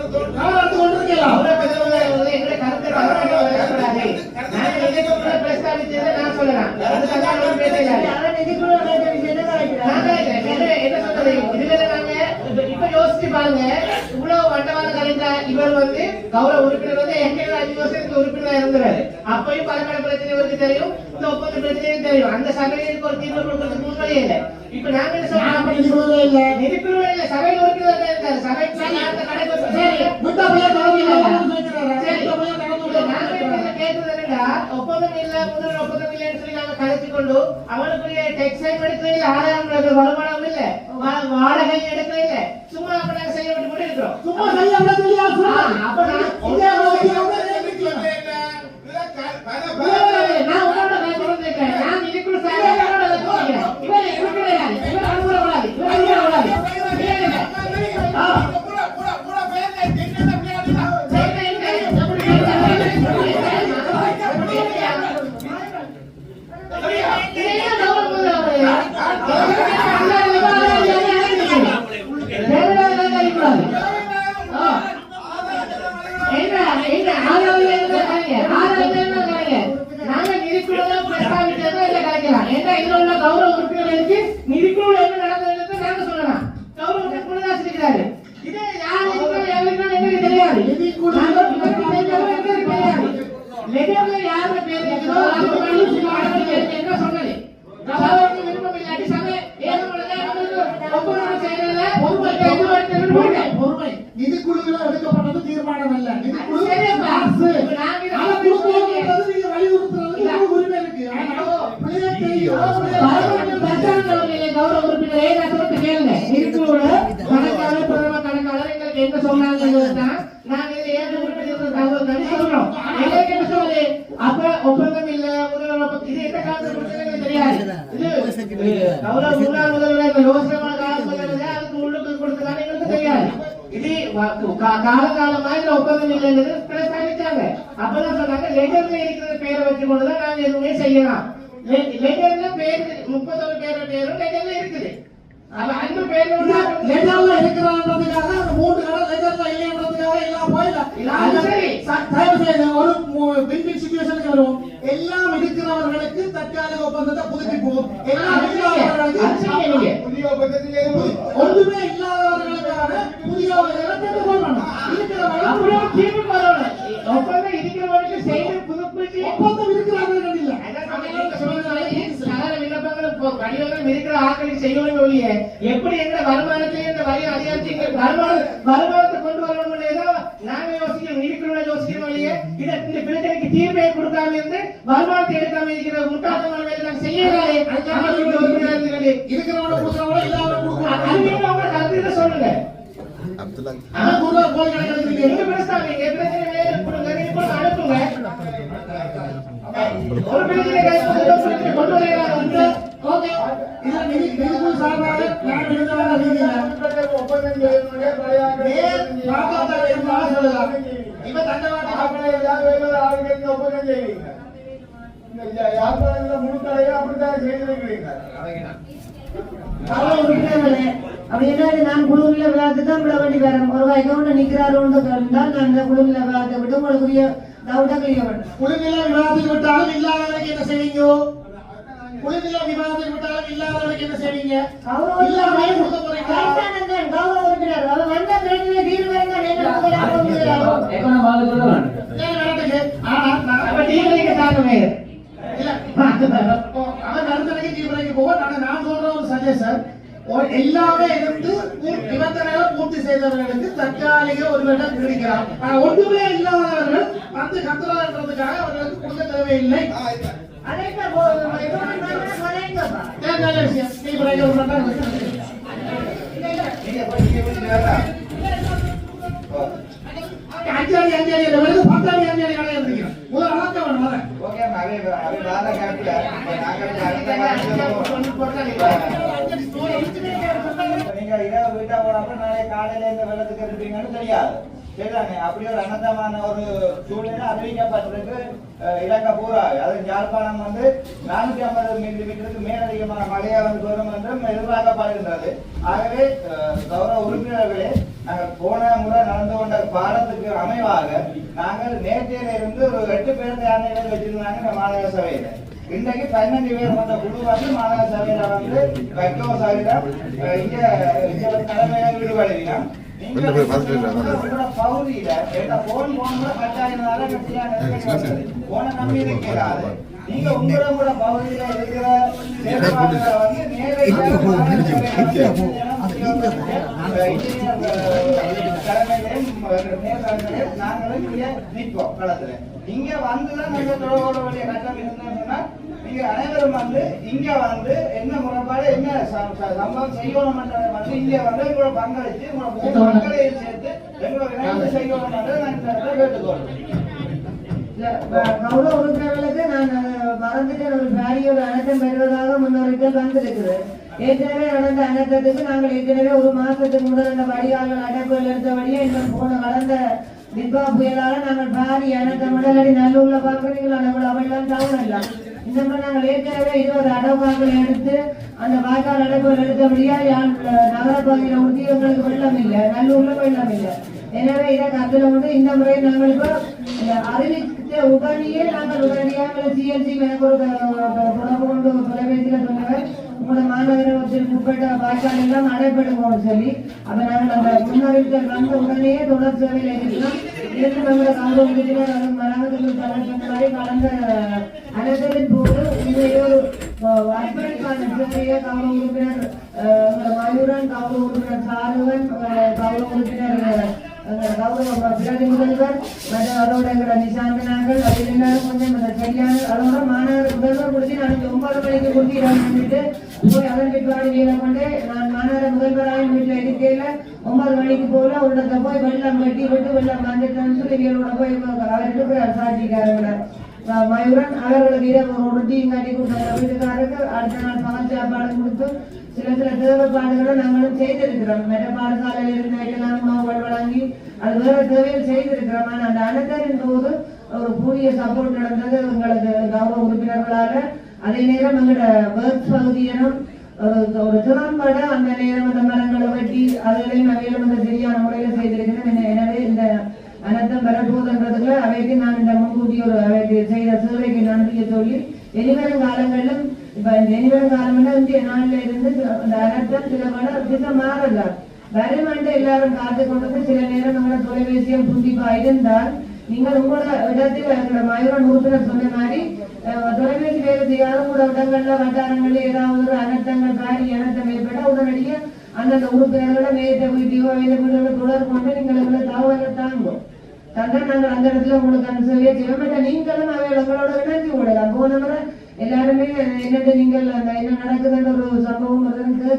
இவ்வளவு வண்டவாத கலைஞர் இவர் வந்து கௌரவ உறுப்பினர் வந்து 5 வருஷத்துக்கு உறுப்பினர் உறுப்பினர் இருந்தாரு. அப்பயும் பலமான பிரச்சனை இவருக்கு தெரியும், இந்த ஒப்பந்த பிரச்சனையும் தெரியும். அந்த சபையிற்கு ஒரு தீர்வு கொடுக்கறதுக்கு முன்வழியே இல்லை. இப்ப நாங்க என்ன சொல்றோம், நிதிக்குழுவே இல்லை, சபையில் உறுப்பினர் இருக்காரு. சபைக்கு ஒப்பந்தம் இல்ல, முதல் ஒப்பந்தம் இல்லைன்னு சொல்லி நாங்க கலைச்சு கொண்டு அவனுக்குரிய டெக்ஸ்டைல் எடுக்கல, ஆதாரம் வருமானம் இல்ல, வாடகை எடுக்கல, இல்ல, சும்மா அப்ப நாங்க செய்ய விட்டு கூட இருக்கிறோம். சும்மா செய்ய நான் உங்களோட கேட்கிறேன். நான் இதுக்குள்ள கௌரவ உறுப்பினர்களுக்கு நிதிக்குழு என்ன நடந்தது நாங்க சொல்லலாம். கௌரவ உறுப்பினர் இருக்கிறாரு. இதே யார் எங்களுக்கு தெரியாது. லெட்டர்ல யாரு பேர் இருக்குதோ என்ன சொன்னது விருப்பம் இல்லாட்டி சபை பொறுமை நிதிக்குழுவில் எடுக்கப்பட்டது தீர்மானம் அல்ல. நிதிக்குழு உரிமை இருக்கு. கௌரவ உறுப்பினரே நான் சொல்லிட்டு கேளுங்க. நிதிக்குழுல கணக்காளர் பிரதம கணக்காளர் எங்களுக்கு என்ன சொன்னாங்க, நாங்க ஏழு உறுப்பினர்கள் தகவல் தனி சொல்றோம். எங்களுக்கு என்ன சொல்லுது, அப்ப ஒப்பந்தம் இல்ல, முதல்வர் இது எந்த காலத்துல பிரச்சனை தெரியாது. இது கௌரவ முன்னாள் முதல்வர் யோசனை காலம் அதுக்கு உள்ளுக்கு கொடுத்ததான எங்களுக்கு தெரியாது. இது காலகாலமா இந்த ஒப்பந்தம் இல்லைன்றது பிரஸ்தாபிச்சாங்க. அப்பதான் சொன்னாங்க லெட்டர்ல இருக்கிற பேரை வச்சு கொண்டுதான் நாங்க எதுவுமே செய்யலாம். லெட்டர்ல பேர் 31 பேரும் லெட்டர்ல இருக்குது. அப்ப அந்த பேரோட லெட்டர்ல இருக்கிறான்றதுக்காக 3 கடை லெட்டர்ல இல்லைன்றதுக்காக எல்லாம் போயில ஒரு பில்டிங் சிச்சுவேஷனுக்கு வருவோம். எல்லாம் இருக்கிறவர்களுக்கு தற்காலிக ஒப்பந்தத்தை புதுப்பிப்போம். எல்லாம் இருக்கிறவர்களுக்கு புதிய ஒப்பந்தத்தை ஒன்றுமே இல்லாதவர்களுக்கான புதிய ஒப்பந்தத்தை போடணும். ஒப்பந்தம் இருக்கிறவர்களுக்கு செய்து புதுப்பிச்சு ஒப்பந்தம் இருக்கிறவர்கள் இல்லை. வடிவங்கள் இருக்கிற ஆட்களுக்கு செய்யணும் ஒழிய எப்படி எங்க வருமானத்தையும் இந்த வரி அதிகாரத்தை வருமானத்தை கொண்டு வரணும் நாங்க யோசிக்கிறோம். இருக்கிறவங்க யோசிக்கிறோம் ஒழிய இந்த பிரச்சனைக்கு தீர்வை கொடுக்காம இருந்து வருமானத்தை எடுக்காம இருக்கிற முட்டாளமான வேலை நாங்க செய்யறாரு. இருக்கிறவங்க கொடுக்கிறவங்க இல்லாதவங்க அவங்க கருத்து சொல்லுங்க. எங்க பிரஸ்தாபிங்க பிரச்சனை வேலை கொடுங்க, அனுப்புங்க. ஒரு பிரச்சனை கொண்டு வர ஓகே. இதுல நிதிக்குழு சார்பாக நான் எழுதவான ரீதியில ஒப்பந்தம் சொல்லலாம். இப்ப தண்டவாட்டி ஒப்பந்தம் செய்வீங்க. யாழ்ப்பாணத்துல முழு கடையை அப்படித்தான் செய்திருக்கிறீங்க. அப்படி என்ன நான் குழுவில் விழாத்து தான் விட வேண்டி வரேன். ஒரு அக்கௌண்ட் நிக்கிறாரோன்னு இருந்தால் நான் இந்த குழுவில் விழாத்தை விட்டு உங்களுக்குரிய டவுட்டா கிளியர் பண்ணேன். குழுநில விவாதத்துக்கு விட்டாலும் இல்லாதவனுக்கு என்ன செய்வீங்க? குழுநில விவாதத்துக்கு விட்டாலும் இல்லாதவனுக்கு என்ன செய்வீங்க? கௌரவ உறுப்பினர் அவர் வந்த பிரச்சனை தீர்வு எல்லாமே இருந்து நிபந்தனைகளை பூர்த்தி செய்தவர்களுக்கு தற்காலிக ஒரு வருடம் கிடைக்கலாம். ஒன்றுமே இல்லாதவர்கள் வந்து கத்துறான்றதுக்காக அவர்களுக்கு கொடுக்க தேவையில்லை. அஞ்சாடி அஞ்சாடி பத்தாடி அஞ்சாடி கடை இருந்தீங்க முதல் வளர்க்க வேணும். நீங்க இரவு வீட்டா போடாம நாளை காலையில இந்த வெள்ளத்துக்கு இருப்பீங்கன்னு தெரியாது. சரிதானே? அப்படி ஒரு அனந்தமான ஒரு சூழ்நிலை அறிவிக்கப்பட்டிருக்கு இலங்கை பூரா. அது யாழ்ப்பாணம் 450 மில்லிமீட்டருக்கு மேலதிகமான மழையா வரும் என்றும் எதிர்பார்க்கப்படுகின்றது. ஆகவே கௌரவ உறுப்பினர்களே, நாங்கள் போன முறை நடந்து கொண்ட பாடத்துக்கு அமைவாக நாங்கள் நேற்றையில இருந்து ஒரு 8 பேர் யானைகள் வச்சிருந்தாங்க மாநகர சபையில. இன்றைக்கு 12 பேர் கொண்ட குழு மாநகர சபையில வைக்கோ சபையில இங்க தலைமையாக ஈடுபடுகிறோம். பகுதியில போன் போன கட்டாயினால போன நம்பி இருக்கிறாரு. நீங்க உங்களோட பகுதியில இருக்கிற வந்து நாங்களும் இங்க நிற்போம் களத்துல. இங்க வந்துதான் நீங்க தொடர்போட வேண்டிய கட்டம் இருந்தா நீங்க அனைவரும் வந்து இங்க வந்து என்ன முறைப்பாடு என்ன சம்பவம் செய்யணும் வந்து இங்க வந்து உங்களோட பங்களிச்சு உங்களோட மக்களையும் சேர்த்து எங்களோட இணைந்து செய்யணும் நான் கேட்டுக்கொள்றேன். கௌரவ உறுப்பினர்களுக்கு நான் மறந்துட்டு ஒரு பாரியோட அனர்த்தம் பெறுவதாக முன்னோர்கள் வந்திருக்குது. ஏற்கனவே நடந்த அனர்த்தத்துக்கு நாங்கள் ஏற்கனவே ஒரு மாசத்துக்கு முதல் அந்த வடிகால்கள் அடைப்புகள் எடுத்தபடியே இன்னும் போன வளர்ந்த நிபா புயலால நாங்கள் பாரி அனர்த்தம் உடலடி நல்லூர்ல பார்க்குறீங்களா அவெல்லாம் டவுன் எல்லாம் இந்த மாதிரி நாங்கள் ஏற்கனவே 20 அடவுகாக்கள் எடுத்து அந்த வாய்க்கால் அடைப்புகள் எடுத்தபடியா நகர பகுதியில உத்தியோகங்களுக்கு வெள்ளம் இல்லை, நல்லூர்ல வெள்ளம் இல்லை. எனவே இதை கருத்துல கொண்டு இந்த முறை நாங்களுக்கு அறிவித்த உடனே நாங்கள் உடனடியாக சிஎல்சி எனக்கு ஒரு தொடர்பு கொண்டு தொலைபேசியில சொன்னவர் உங்களோட மாநகரத்தில் உட்பட்ட வாய்க்கால் எல்லாம் அடைபடுவோம்னு சொல்லி அப்ப நாங்கள் அந்த முன்னறிவித்தல் வந்த உடனே தொடர் சேவையில் இருக்கிறோம். இருந்து நம்மளோட கௌரவ உறுப்பினர் மராமத்துக்கு சொன்ன மாதிரி கலந்த அனைத்தின் போது உண்மையோ அர்ப்பணிப்பான சேவையை கௌரவ உறுப்பினர் மயூரன், கௌரவ உறுப்பினர் சாருவன், கௌரவ உறுப்பினர் கௌரவ பிரதி முதல்வர் மற்றும் அதோட எங்களோட நிசாந்தனாங்கள் அதில் எல்லாரும் கொஞ்சம் சரியான அதோட மாநகர முதல்வர் கொடுத்து நான் 9 மணிக்கு கொடுத்து போய் அதன் பிற்பாடு வீர கொண்டு நான் மாநகர முதல்வராக வீட்டில் இருக்கையில 9 மணிக்கு போல ஒரு இடத்துல போய் வெள்ளம் வெட்டி விட்டு வெள்ளம் வந்துட்டேன்னு சொல்லி வீரோட போய் அவருக்கு சாட்சிக்காரங்கள மயூரன் அவர்களுக்கு இரவு ஒரு டீம் கட்டி கொடுத்த வீட்டுக்காரருக்கு அடுத்த நாள் பகல் சாப்பாடு கொடுத்து சில தேவைப்பாடுகளை நாங்களும் செய்திருக்கிறோம். மற்ற பாடசாலையில் இருந்த உணவுகள் வழங்கி அது வேற தேவையில் செய்திருக்கிறோம். ஆனால் அந்த அனர்த்தத்தின் போது ஒரு கூடிய சப்போர்ட் நடந்தது எங்களுக்கு கௌரவ உறுப்பினர்களால. அதே நேரம் எங்களோட வேர்க்ஸ் பகுதியினும் ஒரு திறம்பட அந்த நேரம் அந்த மரங்களை வெட்டி அதுகளையும் அவையிலும் அந்த சரியான முறையில் செய்திருக்கிறோம். எனவே இந்த அனர்த்தம் வரப்போகுதுன்றதுல அவைக்கு நான் இந்த முன்கூட்டி ஒரு அவைக்கு செய்த சேவைக்கு நன்றியை சொல்லி இனிவரும் காலங்களிலும் இப்ப இந்த இனிவரும் காலம் இந்திய நாளில இருந்து அந்த அனர்த்தம் சில திசை மாறல வருமானத்தை எல்லாரும் காத்து கொண்டு சில நேரம் நம்மளோட தொலைபேசியம் துண்டிப்பா இருந்தால் நீங்கள் உங்களோட இடத்தில் இருக்கிற மயூரன் உறுப்பினர் சொன்ன மாதிரி தொலைபேசி வேலை செய்யாத உங்களோட இடங்கள்ல வட்டாரங்கள்ல ஏதாவது ஒரு அனர்த்தங்கள் காரி அனர்த்தம் ஏற்பட்டால் உடனடியே அந்தந்த உறுப்பினர்களை நேற்று வீட்டையோ வேலை வீடுகளோ தொடர்பு கொண்டு நீங்கள் எங்களை தகவல்கள் தாங்கும் தந்தான் நாங்கள் அந்த இடத்துல உங்களுக்கு அந்த சேவையை செய்வோம். நீங்களும் அவங்களோட இணைஞ்சு விடலாம். போன முறை எல்லாருமே என்னட்டு நீங்கள் அந்த என்ன நடக்குதுன்ற ஒரு சம்பவம்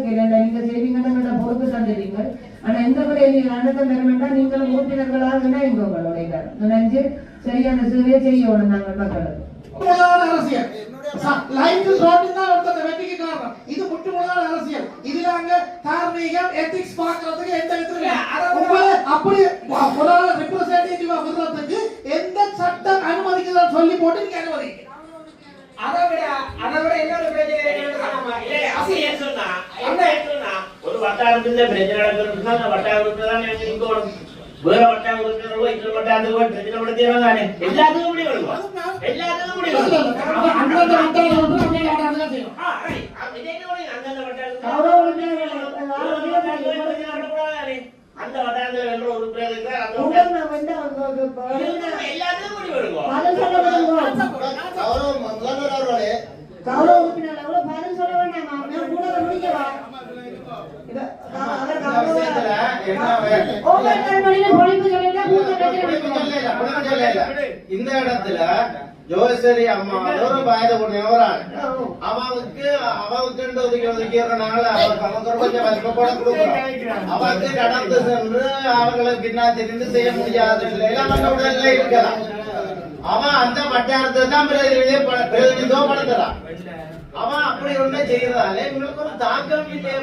கேட்கல. நீங்க செய்வீங்கன்னு பொறுப்பு தந்துடுவீங்க. ஆனா இந்த முறை நீங்கள் அனர்த்தம் பெற வேண்டாம். நீங்களும் உறுப்பினர்களாக இணைங்க உங்களுடைய நினைஞ்சு சரியான சேவையை செய்யணும். நாங்கள் மக்களுக்கு அரசியல் லைஃப் ரோட்டில் தான் ஒருத்தர் வெற்றிக்கு காரணம். இது முற்றுமுழுதான அரசியல். இதுல அங்க தார்மீகம் எத்திக்ஸ் பார்க்கறதுக்கு எந்த விதத்துல அப்படி ஒரு ரெப்ரசன்டேட்டிவா விடுறதுக்கு எந்த சட்டம் அனுமதிக்குதுன்னு சொல்லி போட்டு நீங்க அனுமதிங்க. அதை விட இன்னொரு பிரச்சனை சொன்னா ஒரு வட்டாரத்துல பிரச்சனை நடக்கிறதுனா அந்த வட்டாரத்துல தான் வேற வட்டாரம் இருக்கிறவங்க இந்த வட்டாரத்துக்கு போய் பிரச்சனை படுத்திடுறாங்க. எல்லாத்துக்கும் முடிவு வருவோம். எல்லாத்துக்கும் முடிவு வருவோம். அந்தந்த வட்டாரத்துக்கு அந்த வட்டாரத்துல வென்ற ஒரு பேர் எல்லாத்துக்கும் முடிவு வருவோம். கௌரவ உறுப்பினர் அவ்வளவு பதில் சொல்ல வேண்டாம். கூட முடிக்கவா இந்த இடத்துல ஜோசரி அம்மா ஒரு வயது உடையவரால் அவனுக்கு ஒதுக்கிறனால அவருக்கு கொஞ்சம் வசப்பட கொடுக்கிறோம். அவருக்கு நடந்து சென்று அவர்களுக்கு பின்னா தெரிந்து செய்ய முடியாத நிலையில நம்ம உடல்ல இருக்கலாம். அவன் அந்த வட்டாரத்தை தான் பிரதிநிதித்துவப்படுத்துறான். அவன் அப்படி ஒண்ணு செய்யறதாலே உங்களுக்கு ஒரு தாக்கம் இல்லையா?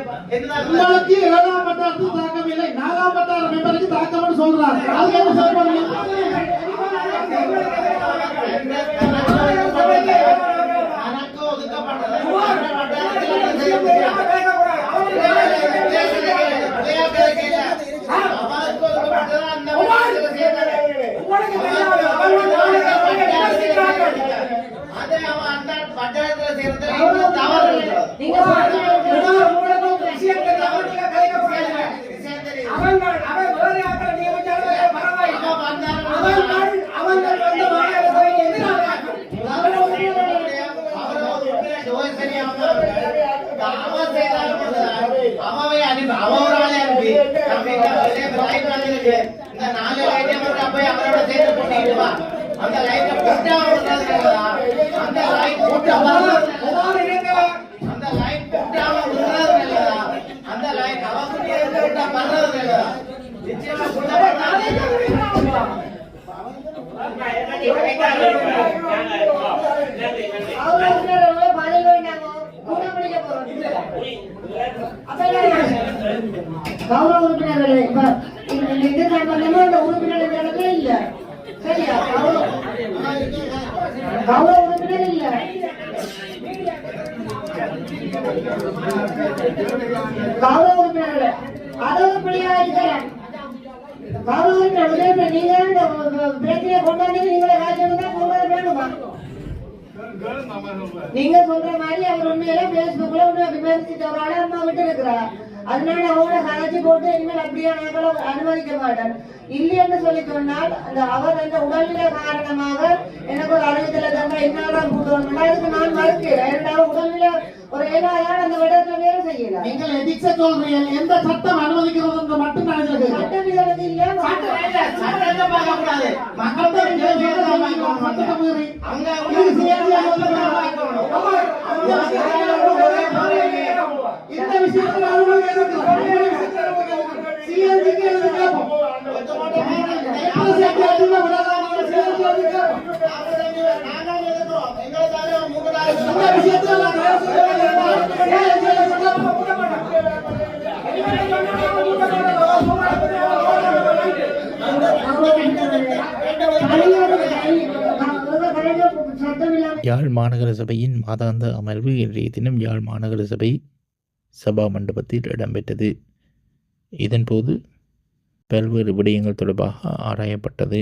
உங்களுக்கு 7ஆம் வட்டாரத்துக்கு தாக்கம் இல்லை, 4ஆம் வட்டார மெம்பருக்கு தாக்கம்னு சொல்றாங்க. அது என்ன சொல்றீங்க? எனக்கு ஒதுக்கப்பட்டது அவன் வச்சு இந்த 4 லைட்டை மட்டும் போய் அவரோட சேர்த்து பண்ணிட்டு வா. அந்த லைட்டை போட்டா விடுறதுங்களா? அந்த லைட் போட்டா அந்த லைட் போட்டா விடுறதுங்களா? அந்த லைட் அவசியம் போட்டா பண்றதுங்களா? நிச்சயமா போட்டா கௌரவ உறுப்பினர்களே இப்ப இந்த சம்பந்தமா அந்த உறுப்பினர்களே இல்ல சரியா? கௌரவ உறுப்பினர் இல்ல. கௌரவ உறுப்பினர்களே அதோட பிள்ளையா இருக்கிறேன். கௌரவ உறுப்பினர் நீங்க பிரச்சனையை கொண்டாந்து நீங்களே காய்ச்சல் தான் கொண்டாட வேணுமா? நீங்க சொல்ற மாதிரி அவர் உண்மையில பேஸ்புக்ல விமர்சித்த ஒரு ஆளை அம்மா விட்டு இருக்கிறார். அதனால அவங்கள கலைச்சு போட்டு இனிமேல் அப்படியே நாங்களும் அனுமதிக்க மாட்டேன். இல்லைன்னு சொல்லி சொன்னால் அந்த அவர் அந்த உடல்நிலை காரணமாக எனக்கு ஒரு அழுகத்துல தந்தா என்ன கூட்டுவாங்க அதுக்கு நான் மறுக்கிறேன். இரண்டாவது உடல்நிலை ஒரு ஏழாவது அந்த விடத்துல வேலை செய்யல. நீங்கள் எதிக்ஸ சொல்றீங்க, எந்த சட்டம் அனுமதிக்கிறது என்று மட்டும் நான் சட்டம் இதற்கு இல்ல. சட்டத்தை பார்க்க கூடாது. மக்கள்கிட்ட சட்டத்தை மீறி அங்க இந்த விஷயத்துல யாழ் மாநகர சபையின் மாதாந்த அமர்வு இன்றைய தினம் யாழ் மாநகர சபை சபா மண்டபத்தில் இடம்பெற்றது. இதன்போது பல்வேறு விடயங்கள் தொடர்பாக ஆராயப்பட்டது.